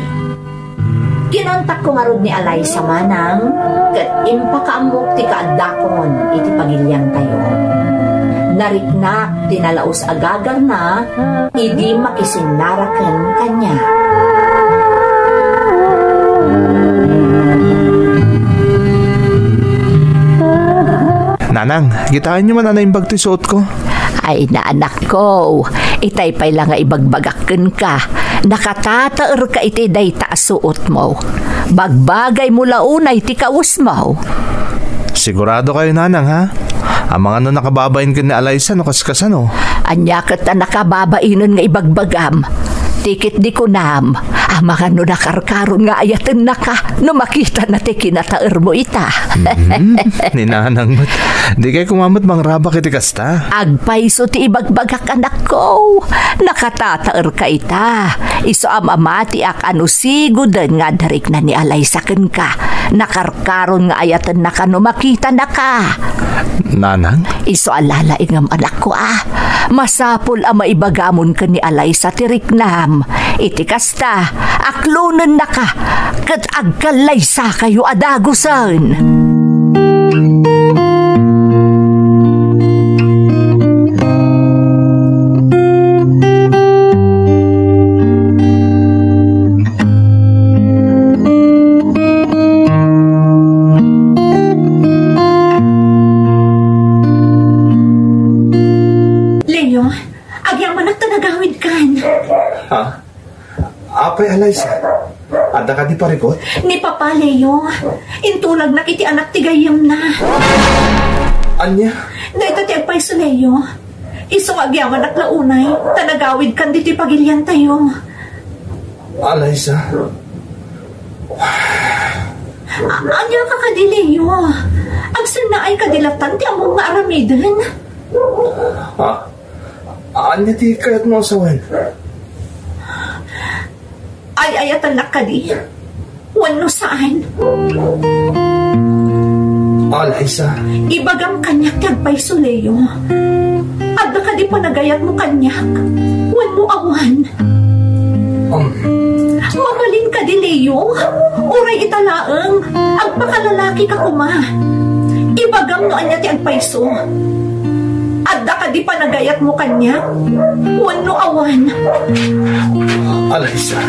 Kinontak ko nga rod ni Alaysa manang, kat impakaamok ti kaadakon iti pagilyang tayo. Nariknak tinalaos agagar na, idi makisinarakan kanya. Nanang, gitaan nyo man yung bag ti suot ko. Ay na anak ko, itay pa'y lang nga ibagbagakken ka. Nakatataer ka iti day taasuot mo. Bagbagay mo launay ti kaus mo. Sigurado kayo, Nanang, ha? Ang mga nakababayin ka ni Alaysa no kaskasano. Anya kat na nakababainon nga ibagbagam. Tikit di ko nam. Ang mga nakarkaron nga ayaten na ka no makita na ti kinataer mo ita. Ninanang mat. Di kayo kumamot mang rabak iti kasta. Agpaiso ti ibagbagak anak ko. Nakatataer ka ita. Iso amamati ak anusigodan nga darik na ni Alaysa ken ka. Nakarkaron nga ayaten na ka no makita na ka. Nanang? Iso alala ingam anak ko Masapol ang maibagamon ka ni Alaysa tiriknam. Iti kasta, aklunan na ka, kat agkalaysa kayo adagusan. Apay Alaysa, ada ka di parikot? Ni Papa Leo, intulag na kiti anak ti gayam na. Anya? Dahil ti agpaiso Leo. Isong agyaman at launay, tanagawid kan dito pagilyan tayo. Alaysa? Anya ka kadileo. Agsin na ay kadilatan ti among nga aramidin. Anya ti kayat mo asawan? Ay ayatan na kadi. Wano saan? Alaysa? Ibagam kanyak ti agpaiso Leo. Adda ka di panagayat mo kanyak. Wan mo awan. Mabalin ka di Leo. Uray italaang. Agpakalalaki ka kuma. Ibagam no anya ti agpaiso. Adda ka di panagayat mo kanyak. Wan mo awan. Alaysa?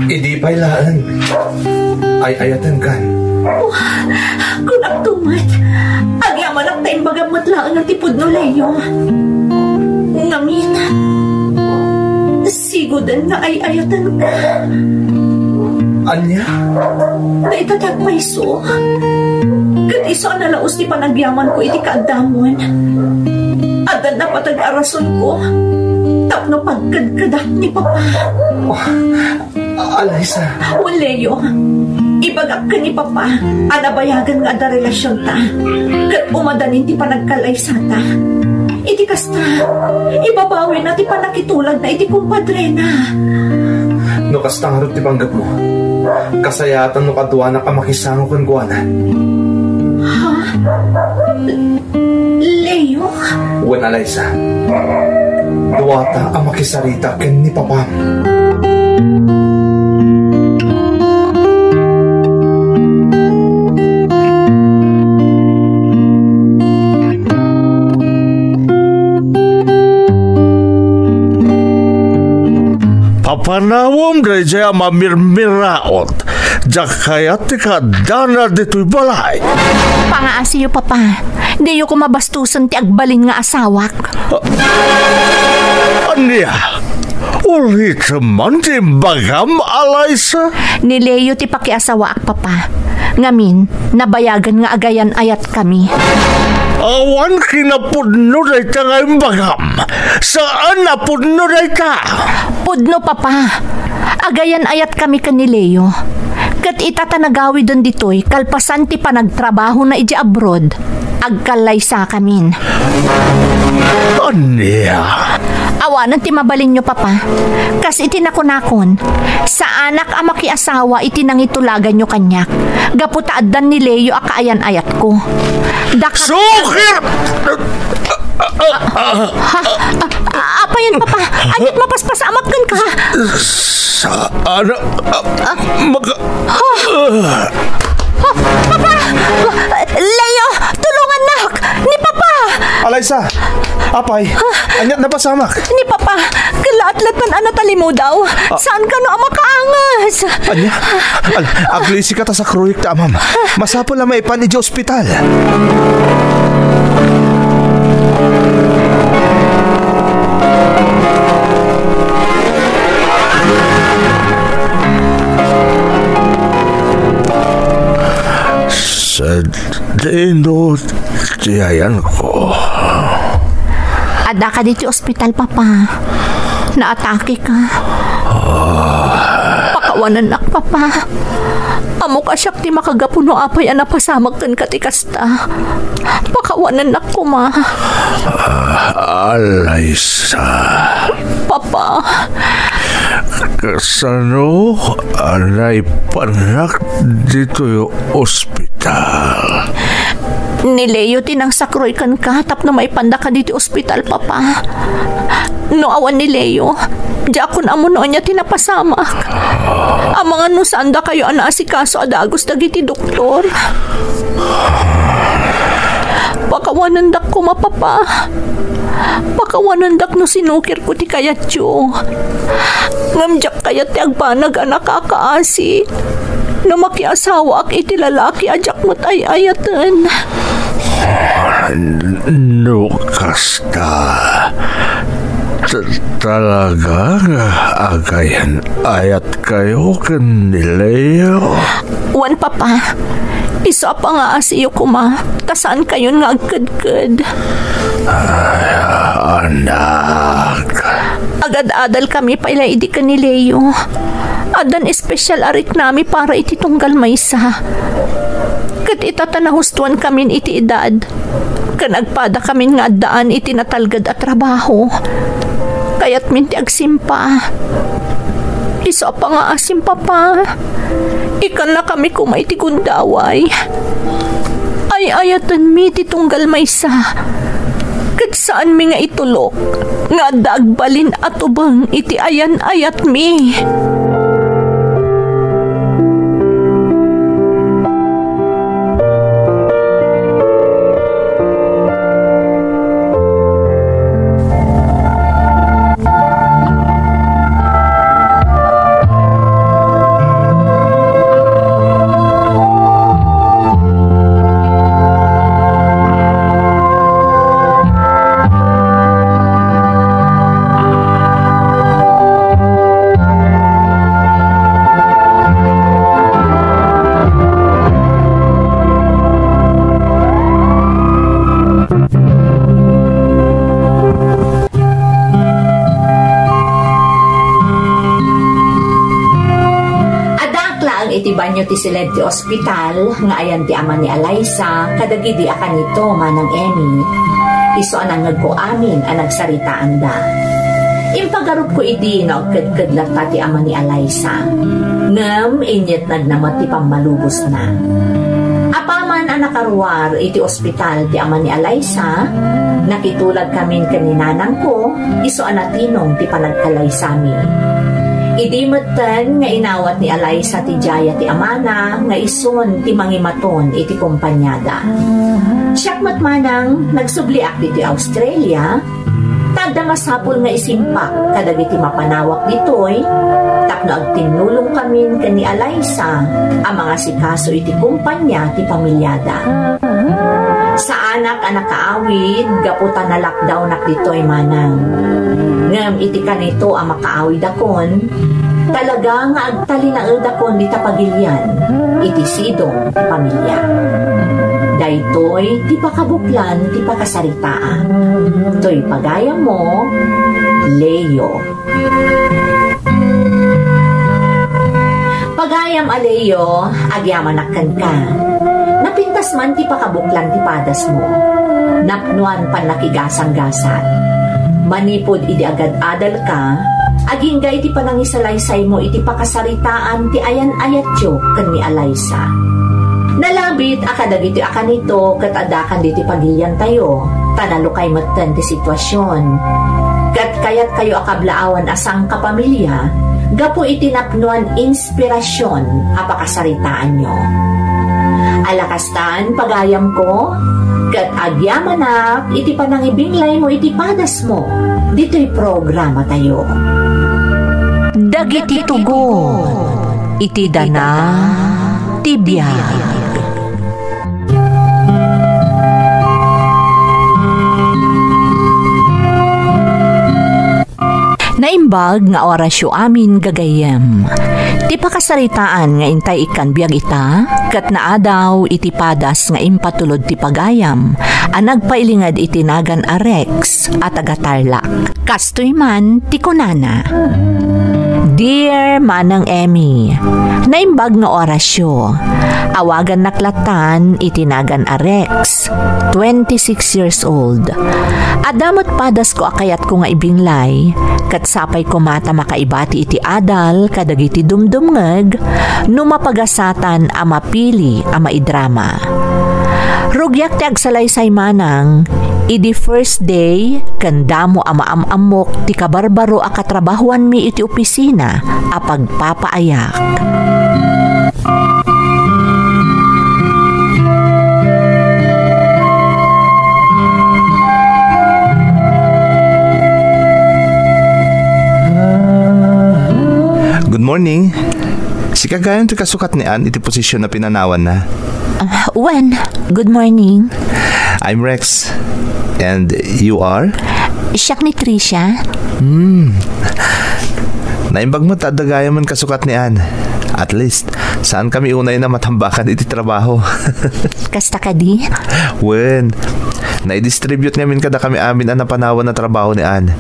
Idi pailaan. Ay ayatan kan. Kung agtumat, agyaman ang tayong bagamat lang ang tipod no Leo. Ngamin, sigudan nga ay ayatan ka. Anya? Na itatagpaiso. Kat iso ang nalaos ti panagyaman ko iti kaadamon. Adan na patag-arason ko. Tapno pagkadkadak ni Papa. Alaysa? O Leo, ibagak ka ni Papa, anabayagan nga da relasyon ta. Kat umadanin ti panagkalaysa ta. Iti kasta, ibabawi na ti panakitulag na iti kumpadre na. No kasta nga ti panggap mo. Kasayatan no kaduwa na ka makisango kan guwanan. Ha? Leo? Wan Alaysa. Duwata ang makisarita ken ni Papa. Papanawam day jaya mamirmiraot. Jakayat ti kadana dito'y balay. Pangaasiyo, Papa. Di ko mabastusan ti agbalin nga asawak. Anya? Ulit man ti bagam Alaysa? Ni Leo ti pakiasawaak, Papa. Ngamin, nabayagan nga agayan ayat kami. Awan kinapudno day ta ngayong bagam. Saan napudno day ta? Pudno, Papa. Agayan ayat kami ka ni Leo. Kat itatanagawi doon dito'y kalpasan ti panagtrabaho na iji abroad. Agkalay sa kamin. Anya? Awanan ti mabalin nyo, Papa. Kas itinakunakon. Sa anak ang makiasawa itinangitulagan nyo kanyak. Gaputaadan ni Leo akaayan ayat ko. Sukir! Apa yan, Papa? Anyat mapaspasamat kan ka? Saan? Papa! Leo! Tulungan nak! Ni Papa! Alaysa, apay, anyat na pasamak. Ni Papa, kalaat-latan anatalimu daw. Saan ka no makaangas? Anya, aglisi ka ta sa kruyik ta, ma'am. Masapo lang may pan iji ospital. Dino, tiyayan ko. Ada ka dito ospital, Papa. Naatake ka. Pakawanan nak, Papa. Amo ka siyak ti makagapuno apay anapasamag kan katikasta. Pakawanan nak ko, ma. Alaysa. Papa. Kasano anay panak dito yung ospital? Ni Leo tinang sakroy kan ka tap na may panda ka dito ospital, Papa. No awan ni Leo, di ako na mo noon niya tinapasamak. Ang mga nusanda kayo anaasikaso adagos dagiti doktor. Pakawanandak ko, mapapa. Pakawanandak no sinukir ko ti kayat yo. Ngamjak kayat ti agbanag anak kakaasi. No makiasawa ak iti lalaki ajak mo't ay-ayatan. No kasta. Talaga agayan ayat kayo kan ni Leo? Wan papa, isa pa nga asiyo ko ma, tasaan kayon nga agkad-kad. Anak. Agad-adal kami paila idi ka ni Leo. Adan espesyal arik nami para iti tunggal maysa. Kat itatanahustuan kamin iti edad. Kanagpada kamin nga daan iti natalgad at trabaho. Kaya't minti agsimpa. Isa pa nga asimpa pa. Ikan na kami kumaiti gundaway. Ay ayatan mi iti tunggal maysa. Kat saan mi nga itulok. Nga dagbalin at ubang iti ayan ayat mi. Iti banyo ti silid ti ospital nga ayan ti ama ni Eliza kadagi di akan ito manang Emmy. Iso anangag ko amin ang nagsaritaan da. Impagarup ko iti nga agkad-kadlat ti ama ni Eliza. Ngam inyet nagnamat ti pammalubos na. Apaman ang nakaruar iti ospital ti ama ni Eliza, nakitulag kamin kaninanang ko, iso anatinong ti panagkalay sami. Idi matan nga inawat ni Eliza ti Jaya ti amana nga ison ti mangimaton iti kumpanyada. Siyak matmanang nagsubliak diti Australia, tada masapul nga isimpak kadagiti mapanawak ditoy, tapno agtinulong kamin ken ni Eliza ang mga sikaso iti kumpanya ti pamilyada. Sa anak kaawid, gaputan na lockdown nak ditoy manang. Ngam iti kanito ang makaawid akon, talaga nga agtalinaed akon di tapagilyan, iti sidong pamilya. Daytoy ti pakabuklan ti pakasaritaan. Toy pagaya mo, Leo. Pagayam a Leo, agyaman akkan ka. Napintas man ti pakabuklan ti padas mo. Napnuan pan nakigasang-gasat. Manipod iti agad-adal ka, aging ga iti panangisalaysay mo iti pakasaritaan ti ayan-ayatyo ken ni Eliza. Nalabit akadag iti akanito ket adakan diti pagilyan tayo, tanalo kay metten ti sitwasyon. Ket kayat kayo akablaawan asang kapamilya, gapo iti napnuan inspirasyon a pakasaritaan nyo. Alakastan pagayam ko, ket agyamanak iti panangibinglay mo iti padas mo, dito'y programa tayo. Dagiti tugon, iti dana, tibiyag. Naimbag nga orasyo amin gagayem. Ti pakasaritaan nga intay ikan biyag ita, kat naadaw iti padas nga impatulod ti pagayam, ang nagpailingad itinagan a Rex at agatarlak. Kastoy man ti kunana. Dear Manang Emmy, naimbag nga orasyo, awagan naklatan itinagan a Rex, 26 years old. Adamot padas ko akayat ko nga ibinglay, kat sapay ko mata makaibati iti adal kadagiti dumdumngeg, numapagasatan a mapili a maidrama. Rugyak ti agsalaysay manang, idi first day, kandamo ama amok ti kabarbaro a katrabahuan mi iti opisina a pagpapaayak. Good morning. Si kagayon ti kasukat ni Ann iti posisyon na pinanawan na. When? Good morning. I'm Rex. And you are? Siyak ni Tricia. Naimbag mo tadagayan man kasukat ni Ann. At least, saan kami unay na matambakan iti trabaho? Kasta ka di? Wen, na-distribute ngamin kada kami amin ang napanawan na trabaho ni Ann.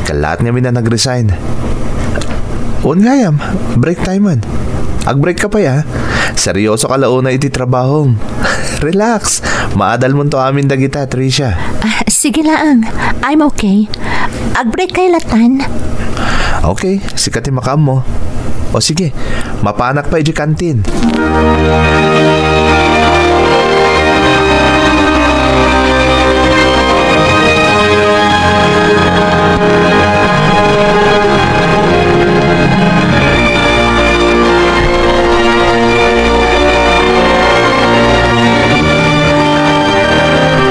Kalat ngamin na nag-resign. Ngayam, break time man. Ag-break ka pa ya. Seryoso ka launa iti trabaho. Relax, maadal mo to amin dagita, Tricia. Sige lang, I'm okay. Ag-break kay latan. Okay, sikati makam mo. O sige, mapanak pa iti kantin.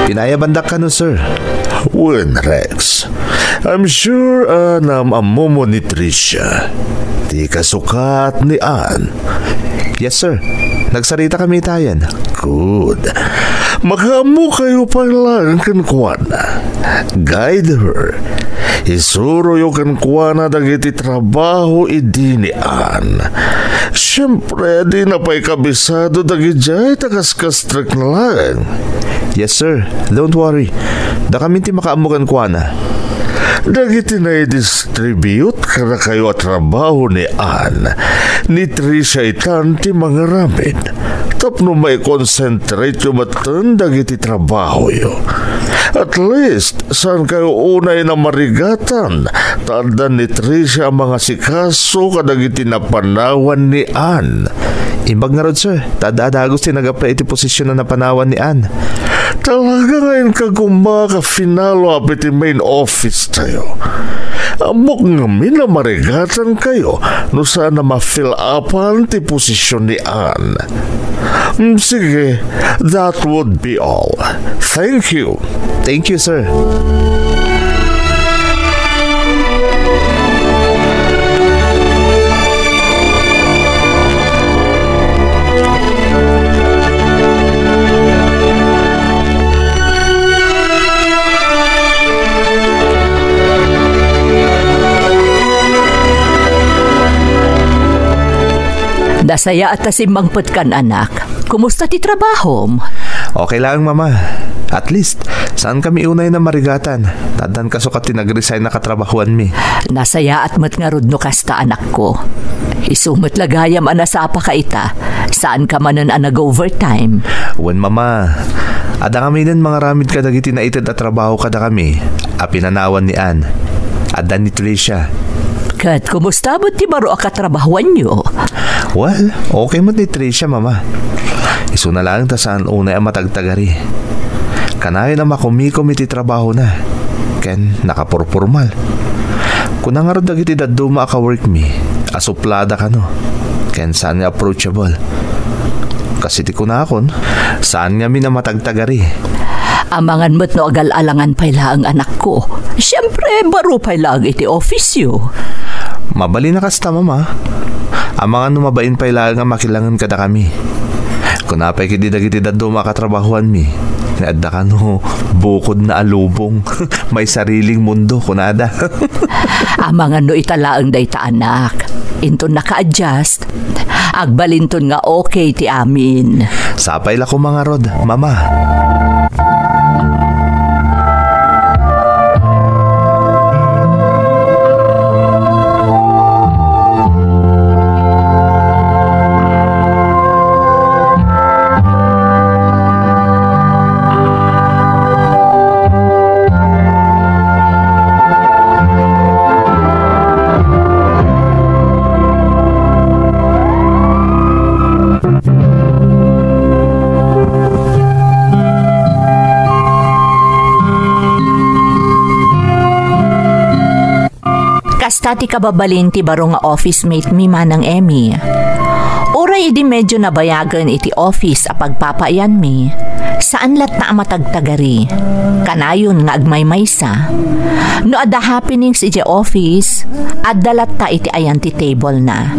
Pinayabandak ka no, sir. Wen, Rex, I'm sure na mamumo ni Tricia. Di kasukat ni Ann. Yes, sir. Nagsarita kami tayan. Good. Makamu kayo pala kan kuana. Guide her. Isuro yung kan kuana dagiti trabaho idinian. Siyempre, di na pa'y kabisado dagijay takas-kastrak na lang. Yes, sir. Don't worry. Da kami ti makaamukan kuana. Dagiti na i-distribute kada kayo at trabaho ni Ann. Ni Tricia itan ti mga ramid. Tapno may concentrate yung matan dagiti trabaho yo. At least, saan kayo unay na marigatan? Tandaan ni Tricia ang mga sikaso kadagiti napanawan ni Ann. Imbag nga rod, sir. Tadadagos ti nag-apply iti posisyon na napanawan ni Ann. Talaga ngayon ka gumaka finalo apit main office tayo. Amok nga minamarigatan kayo no sana ma-fill upan ti posisyon ni Ann. Sige, that would be all. Thank you. Thank you, sir. Dasaya at asimbangpet kan, anak. Kumusta ti trabaho? Okay lang, mama. At least, saan kami unay na marigatan? Tadan kasukat ti nag-resign na katrabahuan mi. Nasaya at mat nga rudno kasta, anak ko. Isumat lagayam anasapa ka ita. Saan ka manan nag-overtime? Wen, mama. Ada kami din mga ramid kadagiti na itad at trabaho kada kami. Pinanawan ni Ann. Ada ni Tricia. Kat, kumusta ba ti baro akatrabahuan nyo? Well, okay mo ni Tricia, mama. Iso na lang ta saan unay ang matagtagari. Kanayon na makumikom iti trabaho na. Ken nakapurpurmal. Kung nangarod dagiti daduma ka work me, asuplada ka no. Ken saan nga approachable. Kasi ti kunakon, saan nga mi na matagtagari. Amangan mo't no agal-alangan pala ang anak ko. Siyempre, baro pala ang iti ofisyo. Mabali na kasta, mama. Amangan numabain pala nga makilangan kada kami. Kung napay kididagiti daduma katrabahuan mi, naadda ka no, bukod na alubong. May sariling mundo, kunada. Amangan no italaang dayta, anak. Inton naka-adjust. Agbalinton nga okay ti amin. Sapay la ko mga rod, mama. Tati kababalin ti baro nga office mate mi manang Emmy. Oray idi medyo nabayagan iti office a pagpapayan mi. Saan lat na matagtagari. Kanayon nga agmaymaysa. No ada happenings iti office, addalat ta iti ayan ti table na.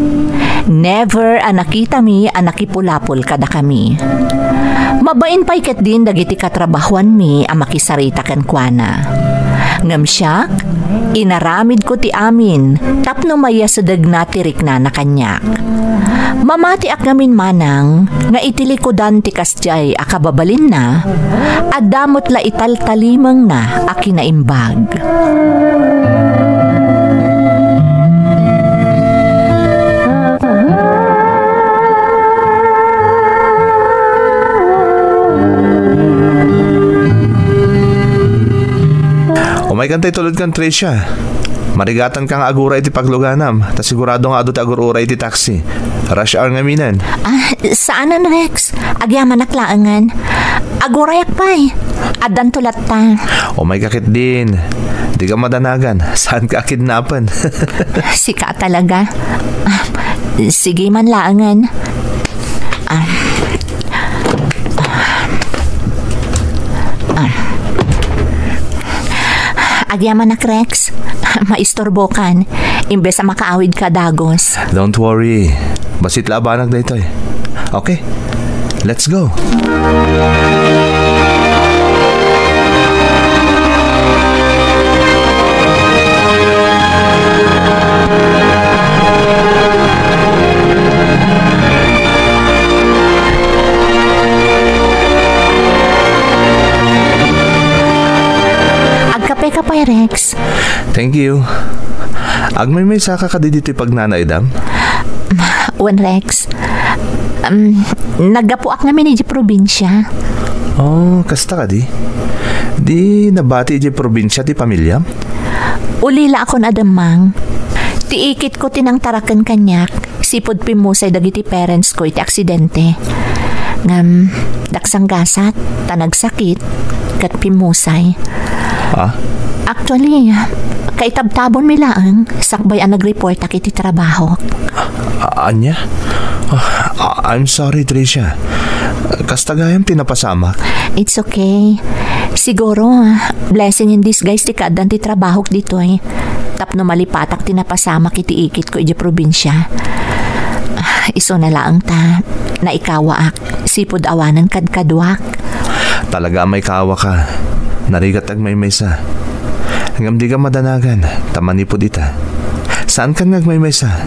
Never nakita mi nakipulapol kada kami. Mabain pa'y ket din dagiti katrabahuan mi a makisarita ken kuana. Ngam siya, inaramid ko ti amin, tapno maya sa dagna tirik na kanyak. Mamati ak ngamin manang, nga itilikodan ti kasjay akababalin na, at damot la italtalimang na akinaimbag. Umay kantay tulad kan Tricia. Marigatan kang agura iti pagluganam, ta sigurado nga ado ti agura iti taxi. Rush hour nga minan. Saanan, Rex? Agyaman naklaangan. Agurayak pa'y. Adan tulat ta. Umay kakit din. Di ka madanagan. Saan ka kidnapan? Sika talaga. Sige man laangan. Agyaman nak, Rex. Maistorbo kan. Imbes na makaawid ka dagos. Don't worry. Basit labanag na ito eh. Okay, let's go. Agkape ka pa, Rex. Thank you. Agmay may saka ka dito pag nanaidam? Wan, Rex. Nagapuak namin ni probinsya. Oh, kasta ka di? Di nabati di probinsya di pamilya? Ulila ako na damang. Tiikit ko tinang tarakan kanyak. Sipod pimusay dagiti parents ko iti aksidente. Ngam, daksang gasat, tanagsakit, kat pimusay. Actually, kaitabtabon mi laang, sakbay ang nag-report ak iti trabaho. Anya? I'm sorry, Tricia. Kastagayam tinapasama. It's okay. Siguro, blessing in disguise ti kaadan ti trabaho dito eh. Tapno malipatak tinapasama kiti ikit ko iti probinsya. Iso na laang ta, na ikawaak, sipod awanan kadkadwak. Talaga may kawa ka. Narigat ag may maysa. Hanggang di ka madanagan, tamanipod ita. Saan ka ngagmay maysa?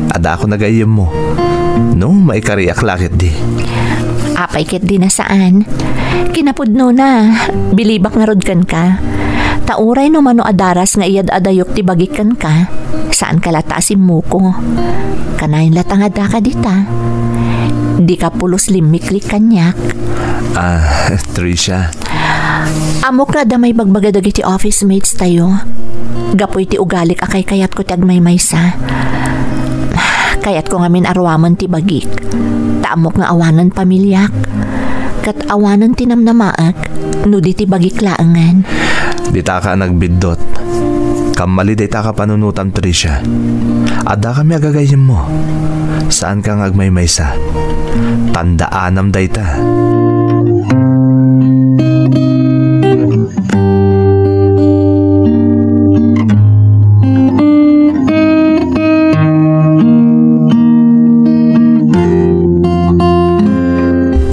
Ada ako nagayam mo. No, may kariak lakit di. Apay kit di na saan. Kinapudno na, bilibak nga rodkan ka. Tauray no mano adaras nga iyad adayok ti bagikan ka. Saan ka latasim mo ko? Kanayin latang ada ka dita. Di ka pulos limiklik kanyak. Tricia. Amok na damay bagbaga dagi ti office mates tayo. Gapoy ti ugalik akay kayat ko ti agmaymaysa. Kayat ko ngamin arwaman ti bagik. Taamok nga awanan pamilyak. Kat awanan tinamnamaak. No di ti bagik laangan. Dita ka nagbidot. Kamali dita ka panunutan, Tricia. Ada kami agagayim mo. Saan ka ngagmaymaysa? Tandaanam dayta.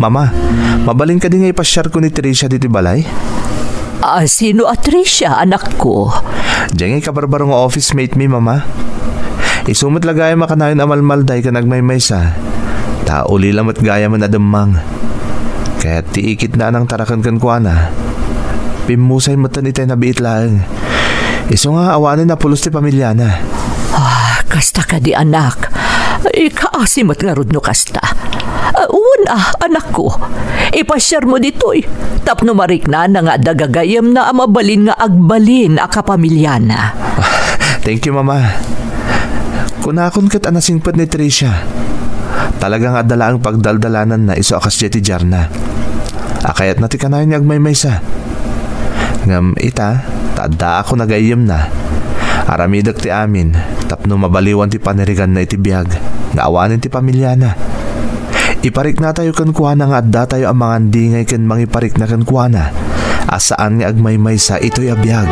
Mama, mabaling ka din nga ipasyar ko ni Tricia dito balay? Sino a Tricia, anak ko? Diyan nga kabarbaro nga office mate mi, Mama. Isumot lagay makanayon amalmalday ka nagmaymaysa. Uli lamat gaya man adamang. Kaya tiikit na nang tarakan kan kuana. Pimusay matan itay na biit lang. Iso nga awanin na pulos ti pamilya na. Kasta ka di anak. Kaasimat nga rod no kasta. Una, anak ko. Ipasyar mo dito'y. Tapno marik na nga dagagayam na amabalin nga agbalin a kapamilya na. Thank you, Mama. Kunakon kat anasingpad ni Tricia. Talagang adala ang pagdaldalanan na iso akas jeti jarna. Akayat na ti kanayon nga agmaymaysa. Ngam ita, tada ako nagayam na. Aramidak ti amin, tapno mabaliwan ti panirigan na iti biyag. Nga awanin ti pamilya na. Iparik na tayo kan kuwana nga adda tayo ang mga dingay kan mangiparik na kan kuwana. Asaan nga agmaymaysa ito'y abiyag.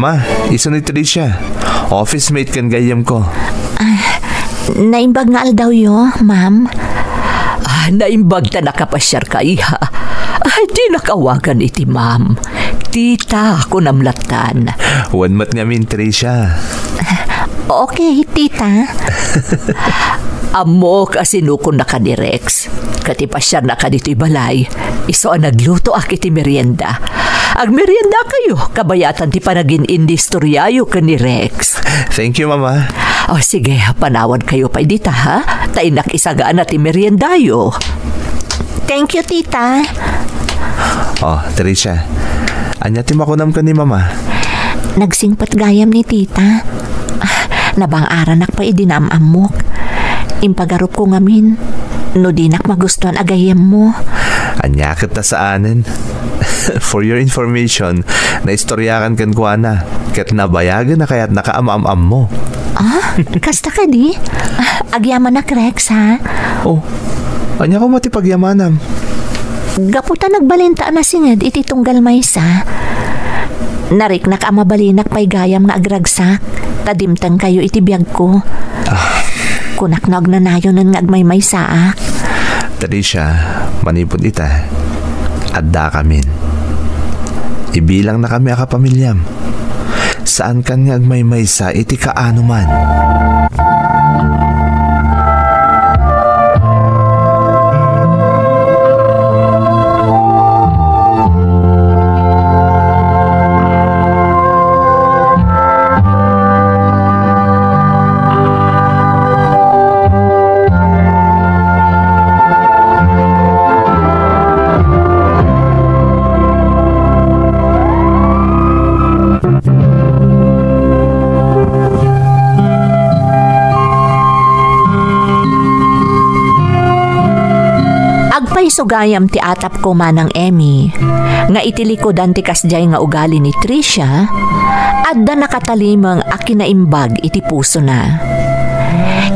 Mama, iso ni Tricia. Office mate kan gayam ko. Naimbag nga aldaw yo, ma'am. Naimbag ta nakapasyar ka, iha. Di nakawagan iti, ma'am. Tita, ako namlatan. One mat ngamin, Tricia. Okay, tita. Amo kasi nukon na ka ni Rex. Katipasyar na ka dito'y balay. Iso ang nagluto akiti merienda. Ag merienda kayo, kabayatan ti panagin indistoryayo ka ni Rex. Thank you, Mama. O sige, panawad kayo pa dita, ha? Tayo nakisagaan na ti meriendayo. Thank you, tita. Oh, Tricia. Anya ti makunam ka ni Mama? Nagsingpat gayam ni tita. Nabang aranak pa idinamamok. Impagarup ko ngamin. No dinak magustuhan agayam mo. Anyakit na sa anin. For your information, naistoryakan kan ko na. Ket nabayagan na kaya't nakaamam-am mo. Kasta ka di? Agyaman na Rex, ha? Oh, anya ko matipagyamanam. Gaputa nagbalenta na singed iti tunggal maysa. Narik nakamabalinak pa'y gayam nga agragsak. Tadimtang kayo iti biyag ko. Kunak na agnanayo ng agmay-may saak. Tricia, manipod ita. Adda kamin. Ibilang na kami akapamilyam. Saan kan nga agmay-may sa iti kaano man. Sugayam ti atap ko manang Emmy nga itilikodan ti kasjay nga ugali ni Tricia adda nakatalimang akinaimbag iti puso na.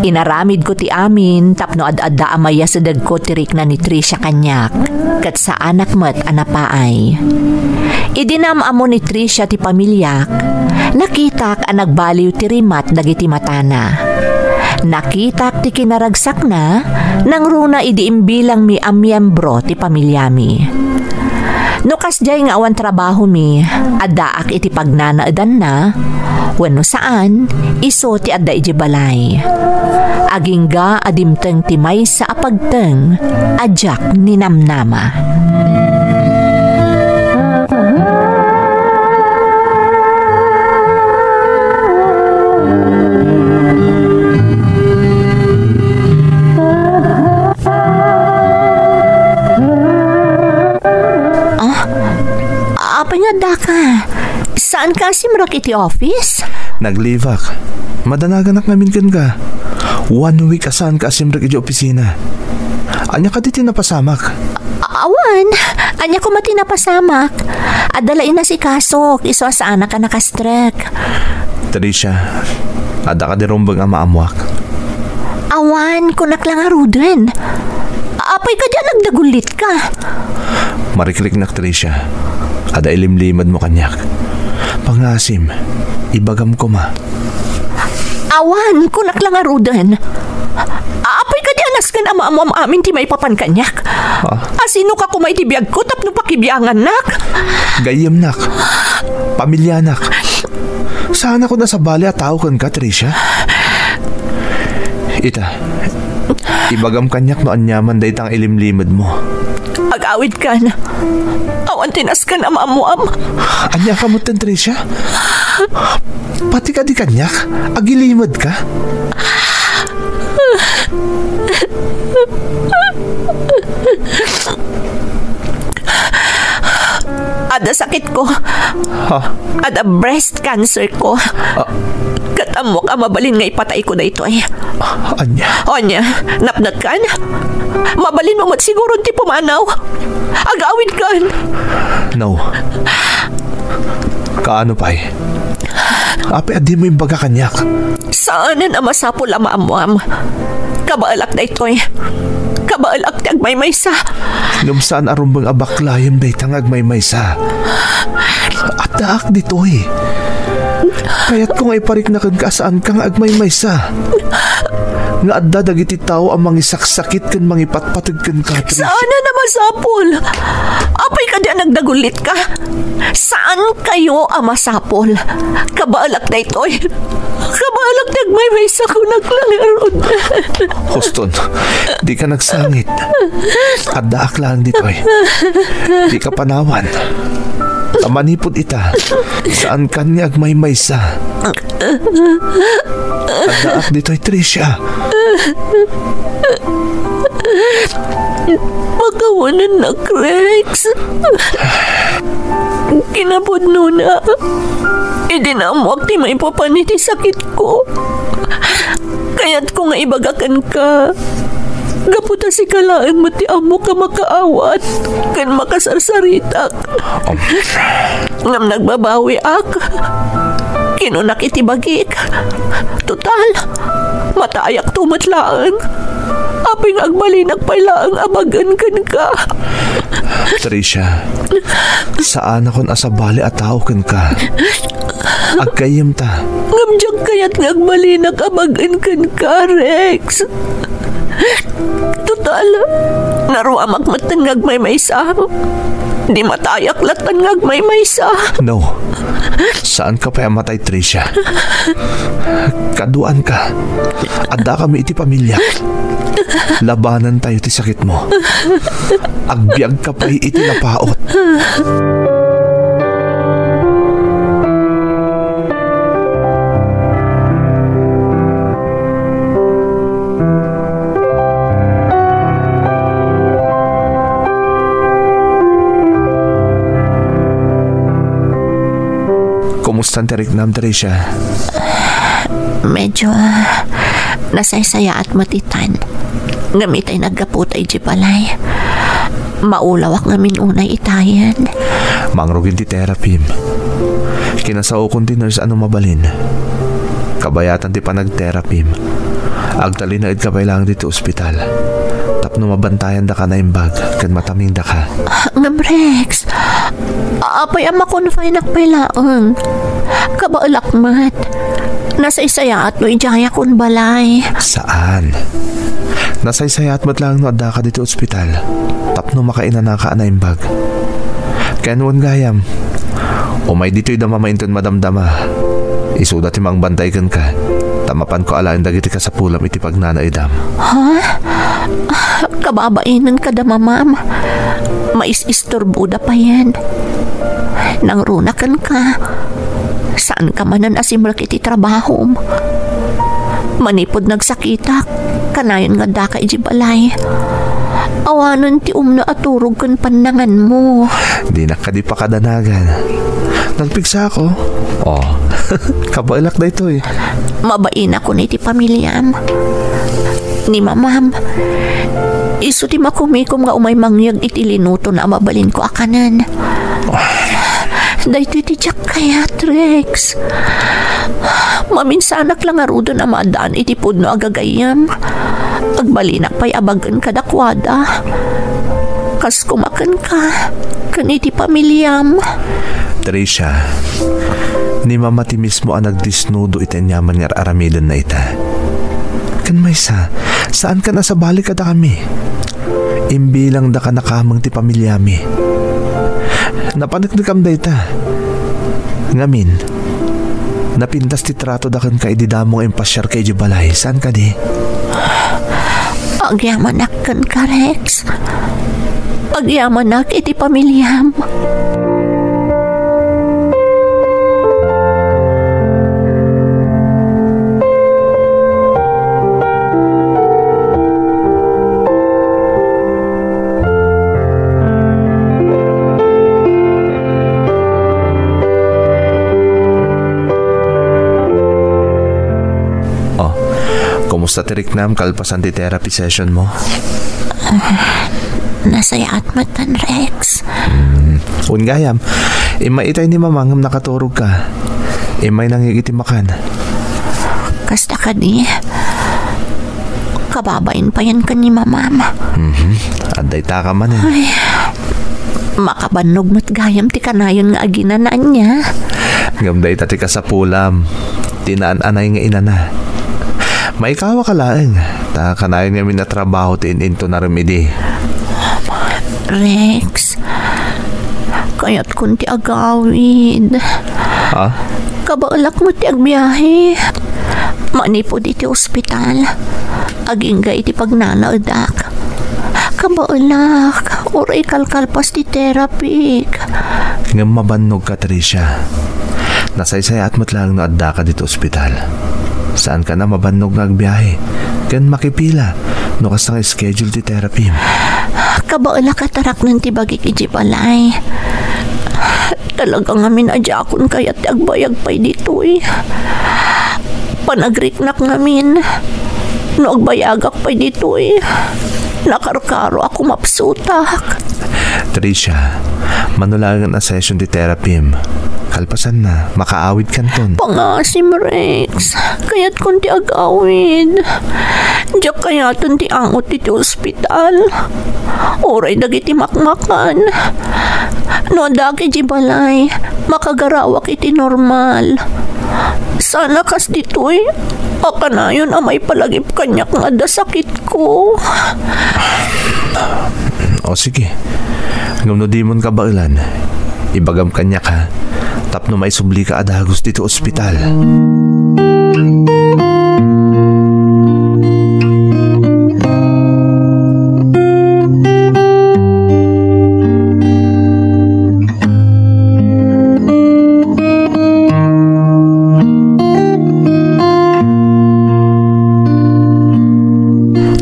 Inaramid ko ti amin tapno adda amaya sa dagko tirik na ni Tricia kanyak kat sa anak met anapaay. Idinamamo ni Tricia ti pamilyak nakitak ang nagbaliw ti rimat dagiti matana. Nakitak ti kinaragsak na nang runa idiimbilang mi amyembro ti pamilyami. Nukas jay nga awan trabaho mi, addaak iti pagnanaadan na, wano saan, iso ti adda iji balay. Agingga adimteng ti may sa apagteng, adyak ni namnama. Apanyada ka? Saan ka simrak iti office? Naglivak. Madanagan namin kan ka. 1 week asan ka simrak iti opisina. Anya ka diti napasamak? Awan, anya ko mati napasamak. Adalain na si Kasok, iso sa anak ka nakastrek. Tricia, ada ka di rumbang amaamuak. Awan, kunak lang aruden. Apay ka dyan nagdagulit ka. Mariklik na Tricia. Ada ilimlimad mo kanyak. Pangasim, ibagam ko ma. Awan, kunak lang arudan. Apay ka di anas ka na maamam amin ti may papan kanyak. Asino ka kumay ti biyag ko tapno pakibiyangan nak? Gayem nak. Pamilya nak. Sana ko na sa bali at tao kan ka, Tricia. Ita, ibagam kanyak no anyaman da itang ilimlimad mo. Agawid ka na. Awan tinas ka na maamuam. Anya ka mo tan, Tricia? Pati ka di kanyak? Agilimad ka? Ada sakit ko. Ada breast cancer ko. Katamo ka mabalin nga ipatay ko na ito eh. Anya, napnat kan? Mabalin mo mat siguro ti pumanaw. Agawid kan. No. Kaano pa'y? Ape, adi mo yung baga kanyak. Saanan ang masapol ang maamuam? Kabaalak na ito eh. Kabaalak ti agmaymaysa. Numsaan arumbang abaklayam day tang agmaymaysa. At daak dito eh. Kaya't kung ay parik na kag kasaan kang agmay-maysa. Nga adda dagiti tao ang mangisaksakit kan mangipatpatag kan ka, Tricia. Saan na masapol? Apay ka diyan nagdagulit ka? Saan kayo ang masapol? Kabalak na ito'y. Kabalak nagmay sa ko naglalaro. Hoston, di ka nagsangit. Adda aklaan dito'y. Di ka panawan. Manipod ita. Saan ka niya agmay-maysa? Adda ak dito'y, Tricia. Pagkawanan na, Rex. Kinapudno na. Idinamwak ti may papaniti sakit ko. Kaya't kung ibagakan ka, gaputa si kalaan mo ti amo ka makaawat kan makasarsaritak. Ngam nagbabawi ak. Kinunak itibagik. Total, mataayak tumatlaan. Aping agbalinag pala ang abagan kan ka. Tricia, saan akong asabali at tao kan ka? Agkayam ta. Ngamdyang kaya't ngagbalinag abagan kan ka, Rex. Total, naruamak matan ngagmay-maysa. Di matayak latan ngagmay-maysa. No. Saan ka pa matay, Tricia? Kaduan ka. Adda kami iti pamilya. Labanan tayo ti sakit mo. Agbyag ka pa iti napaot. Kumusta ang tiriknam, Tricia? Medyo nasaysaya at matitan. Ngamit ay nagkaputay di balay. Maulawak ngamin unay itayan. Mangrugin ti therapy. Kinasao kong ti nurse ano mabalin. Kabayatan ti panag-therapy. Agtali na kabay lang dito ospital. Tapno mabantayan da ka na imbag kan mataming da ka. Ngam, Rex, apay ang makonfine akpay laang. Kabaalak mat. Nasaysaya at no ijaya kon balay. Saan? Nasaysayat mo't lang no adda ka dito ospital. Tapno makainana ka na imbag. Kaya noon gayam. Umay dito'y damamainton madamdama. Isuda timang bantay kan ka. Tamapan ko alain dagiti ka sa pulam iti pagnanaidam. Ha? Kababainan ka dama, ma'am. Mais-istorbuda pa yan. Nang runakan ka. Saan ka manan asimrak iti trabaho mo? Manipod nagsakitak. Kanayon nga da ka iji balay. Awanan ti umna aturog kan pandangan mo. Di na ka di pa kadanagan. Nagpigsa ako. Oh, kabailak na ito eh. Mabain ako na iti pamilyam. Ni mamam, iso ti makumikom nga umay mangyag iti linuto na mabalin ko akanan. Dahito iti tiyak kaya, Rex. Maminsanak lang arudo na maadaan iti pudno agagayam. Agbalinak pa'y abagan kadakwada. Kas kumakan ka, kan iti pamilyam. Tricia, ni mamati mismo ang nagdisnudo itanyaman nga aramidan na ita. Kan maysa, saan ka nasa balik kada kami? Imbilang da ka nakamang ti pamilyami. Napanagdagam da ita. Ngamin, napintas ti trato da kan ka ididamong empasyar kay Jibalay. Saan ka di? Agyamanak kan ka, Rex. Agyamanak iti pamilyam. Kumusta tiriknam kalpasan ti therapy session mo? Nasaya at matan, Rex. Ungayam, imaitay ni mamangam nakaturog ka. Imay nangigiti makan. Kasta ka di. Kababain pa yan ka ni mamam. Aday ta ka man eh. Ay, makabanog mat gayam ti kanayon nga aginanaan niya. Gamday tati ka sa pulam. Tinaan-anay nga ina na. Maikawa ka laeng. Ta kanayon nga minatrabaho tin-into na remedy. Rex, kaya't kunti agawid. Ha? Kabaalak mo ti agbiyahe. Manipo di ti ospital. Aging ga iti pagnanaudak. Kabaalak, oray kalkalpas ti therapy. Nga mabannog ka, Tricia. Nasaysayat mo't lang na adda ka dito ospital. Saan ka na mabannog nga agbiyahe? Kan makipila. No kas nga schedule ti therapy. Kabaala katarak ng tibagi kiji palay. Talagang amin adjakon kaya't agbayag pa'y dito eh. Panagriknak ngamin. No agbayagak pa'y dito eh. Nakarkaro ako mapsutak. Tricia, manulangan na session ti therapy. Kalpasan na, makaawid kanton. Pangasim, Rex. Kaya't kunti agawid. Diyak kayatan ti angot ti ospital. Oray dagiti makmakan. No dagi di balay, makagarawak iti normal. Sana kas dito'y, aka na yun amay palagip kanyak nga da sakit ko. O sige, ngam no dimon ka bailan, ibagam kanyak ha. Tapno may subli ka adagos dito ospital.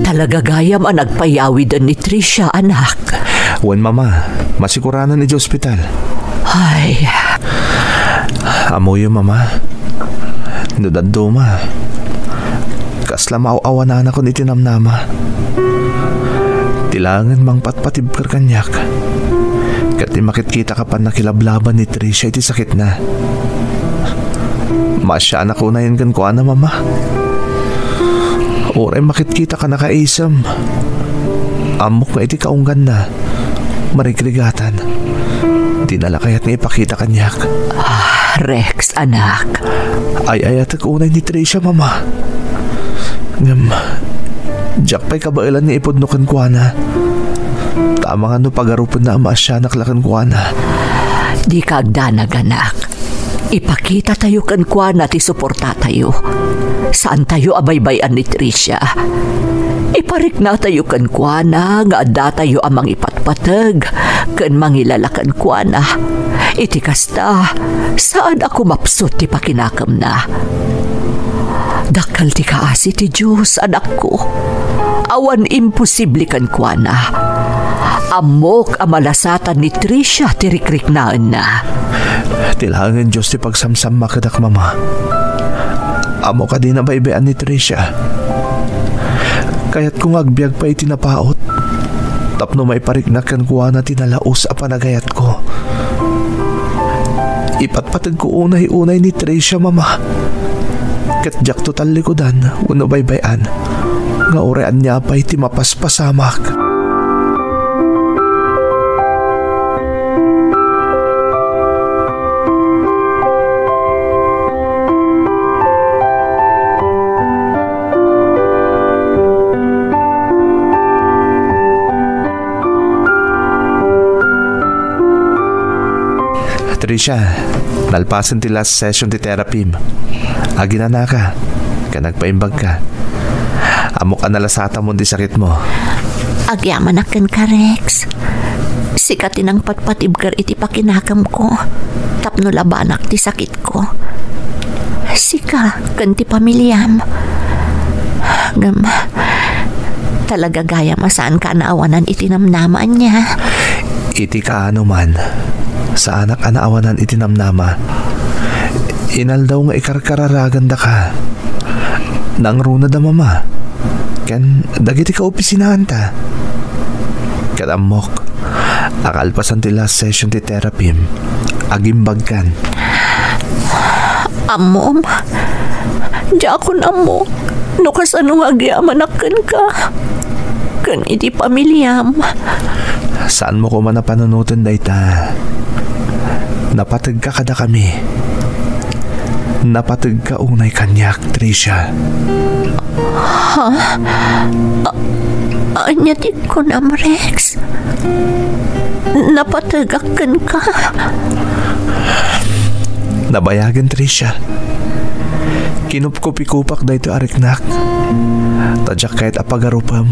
Talagagayam ang nagpayawidan ni Tricia, anak. Wan mama, masikuranan ni ospital. Ay, amoy yung mama. Nudaddo ma. Kasla maaw-awa na anak ko ni tinamnama. Tilangan mang patpatibkar kanyak. Kati makit-kita ka pa nakilablaban ni Tricia iti sakit na. Masya anak ko na yun kan ko ana mama. Oray makit-kita ka nakaisam. Amok nga iti kaunggan na. Marigrigatan. Dinala kaya't nga ipakita kanyak. Rex, anak. Ay at unay ni Tricia, mama. Ngam, Jack pa'y kabailan ni ipodnokan ko na. Tama nga no pagarupon na ama siya naklakan ko na. Di ka agdanag, anak. Ipakita tayo kan kwa na ti suporta tayo. Saan tayo abaybayan ni Tricia? Iparik na tayo kan kwa na nga adda tayo amang ipatpatag kan mangilalakan kwa na. Iti kasta, saan ako mapsot ti pakinakam na? Dakal ti kaasi ti Diyos, anak ko. Awan imposible kan kwa na. Amok amalasatan ni Tricia ti rikriknaan na. Tilangan Diyos ti pagsamsam makadak, mama. Amo ka din na baybayan ni Tricia. Kaya't kung agbyag pa itinapaot, tapno may pariknakan kuha na tinalaos a panagayat ko. Ipatpatag ko unay-unay ni Tricia, mama. Katjak total likodan, uno baybayan. Nga orean niya pa iti mapaspasamak. Tricia, nalpasan ti last session ti therapy. Agina na ka, nagpaimbag ka. Amok analasata mo di sakit mo. Agyaman akan ka, Rex. Sikatin ang patpatibgar iti pakinakam ko. Tapno labanak ti sakit ko. Sika, kan ti pamilyam. Ngam, talaga gaya masaan ka naawanan itinamnaman niya. Iti ka ano man. Sa anak anaawanan itinamnama. Inaldaw nga ikarkararagan da ka. Nang runa da mama. Ken dagiti ka opisinahan ta. Kadamok. Akalpasan ti last session ti therapy. Agimbag kan. Amom. Jakon amo. No kasano nga agyamanakan ka. Kan iti pamilyam. Saan mo ko man napanunutan da ita? Napatag ka kada kami. Napatag ka unay kanyak, Tricia. Anyatig ko na, Rex. Napatagakan ka. Nabayagan, Tricia. Kinupkupi-kupak da ito ariknak. Tadyak kahit apagarupam,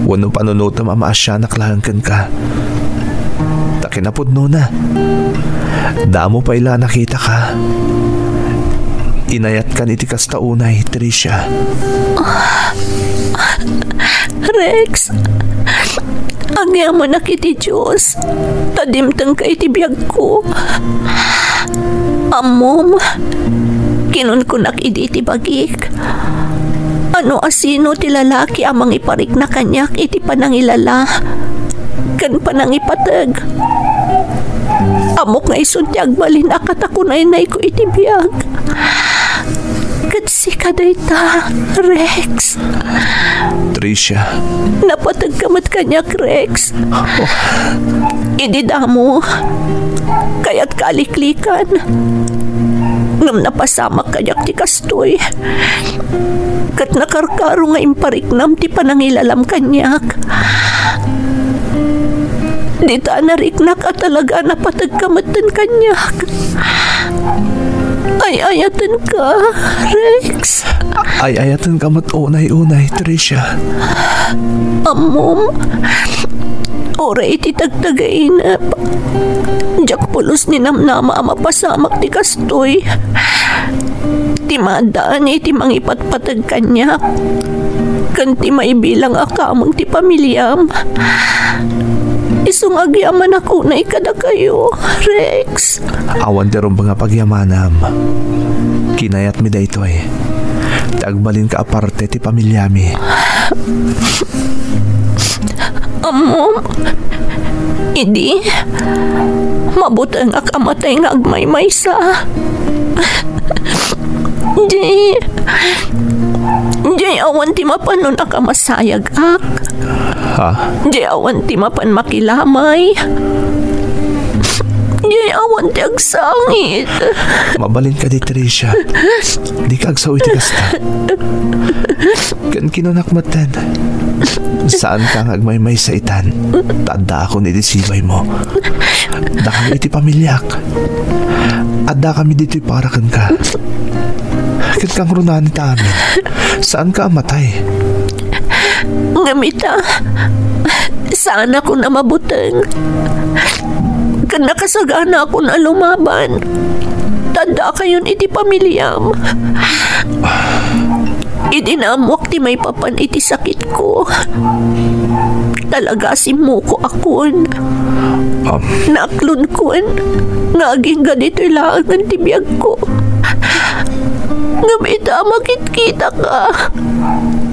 wano panunutam ama asya naklahankan ka. Takinapod na. Damo pa ila nakita ka. Inayat kan iti kastaunay, Tricia. Rex, ang yaman na kiti Diyos. Tadimtang ka iti biyag ko. Amom, kinun ko nakidi iti bagik. Ano asino ti lalaki amang iparik na kanyak iti panangilala. Kan panangipatag. Amok nga isuntiag balin akat ako na inay ko iti biyag. Katsi ka dayta, Rex. Tricia. Napatag kamat kanyak, Rex. Ididamo. Kaya't kaliklikan. Ngam napasamak kanyak ti kastoy. Kat nakarkaro nga impariknam ti panangilalam kanyak. Dita nariknak at talaga napatag kamatan kanyak. Ay-ayatan ka, Rex. Ay-ayatan ka mat unay-unay, Tricia. Amom, oray iti tagtagainap. Diyak pulos ni namnama mapasamak ti kastoy. Timadaan iti mangipatpatag kanyak. Kanti maibilang akamang ti pamilyam. Isung agyaman ako na ikada kayo, Rex. Awan derong mga pagyamanam. Kinayat mi da ito eh. Tagbalin ka aparte ti pamilyami. Amom, idi, mabuti nga kamatay nga agmay-maysa. Di awan ti mapanon akamasayag ak. Ha? Di awan ti mapan makilamay. Di awan ti agsangit. Mabalin ka di, Tricia. Di ka agsaw iti kasta. Kan kinunakmatan. Saan ka agmay-may sa itan? Tanda ako ni disibay mo. Da kami iti pamilyak. At da kami dito'y parakan ka. Kat kang runan ta amin. Saan ka amatay? Ngamita, saan ako na mabutang? Kan nakasagana ako na lumaban. Tanda kayon iti pamilyam. Idinamwak ti may papan iti sakit ko. Talaga simuko akon. Naklon kon. Ngaging ganito'y laangan ti biyag ko. Ngamita, makit-kita ka.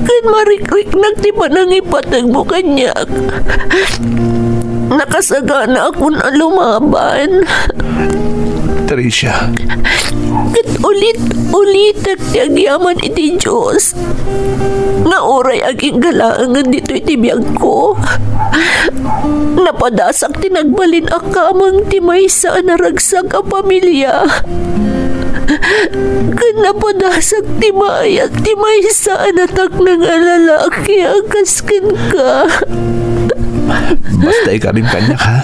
Kan marikrik nagtipan ang ipatag mo kanyak. Nakasagana ako na lumaban. Tricia. Kat ulit at tiyagyaman iti Diyos. Nga oray aging galangan dito iti biyag ko. Napadasak tinagbalin akamang timaysa na ragsag a pamilya. Kan napadasak timayag timaysa natak ng alalaki agaskan ka. Basta ikaw rin kanya ka.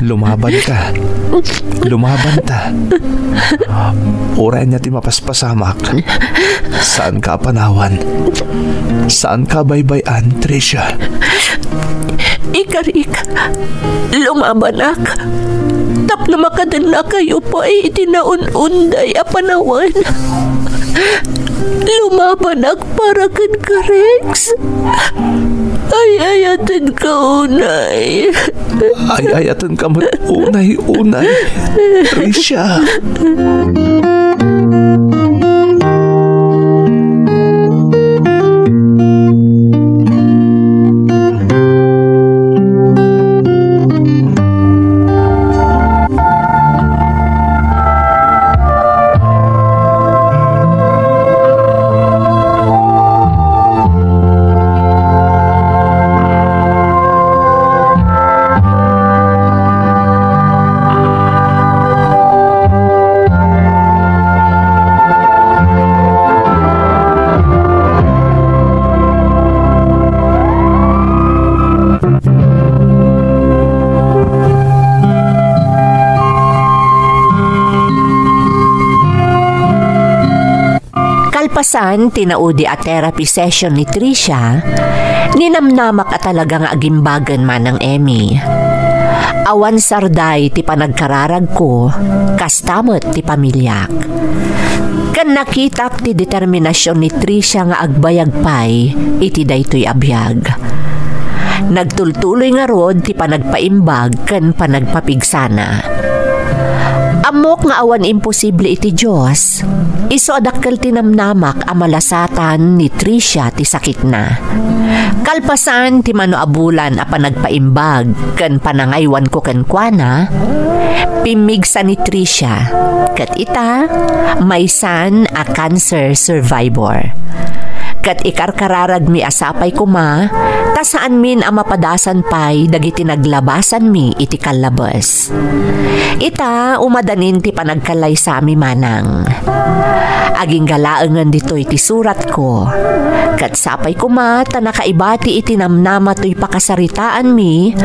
Lumaban ka. Lumaban ta. Oray niya ti mapaspasamak. Saan ka panawan? Saan ka baybayan, Tricia? Ikarik, lumabanak. Tap na makadala kayo po ay itinaun-unday a panawan. Lumabanak para kan ka, Rex. Ay-ayatan ka, unay. Ay-ayatan ka mat unay-unay, Tricia. Kalpasan, tinaudi a therapy session ni Tricia, ninamnamak at talagang agimbagan man ng Emmy. Awan sarday ti panagkararag ko, kastamot ti pamilyak. Kan nakitak ti determinasyon ni Tricia nga agbayag pay, iti daytoy abiyag. Nagtultuloy nga rod ti panagpaimbag kan panagpapigsana. Amok nga awan imposible iti Diyos, iso adakkel tinamnamak a malasatan ni Tricia ti sakit na. Kalpasan ti manoabulan a panagpaimbag kan panangaywan ko kenkwana, pimigsa ni Tricia, kat ita maysan a cancer survivor. Kat ikarkararag mi asapay kuma, ta saan min ang mapadasan pay dagiti naglabasan mi iti kalabas. Ita umadanin ti panagkalay sa mi manang. Aging galaangan dito iti surat ko. Kat sapay kuma ta nakaibati iti namnama to'y pakasaritaan mi,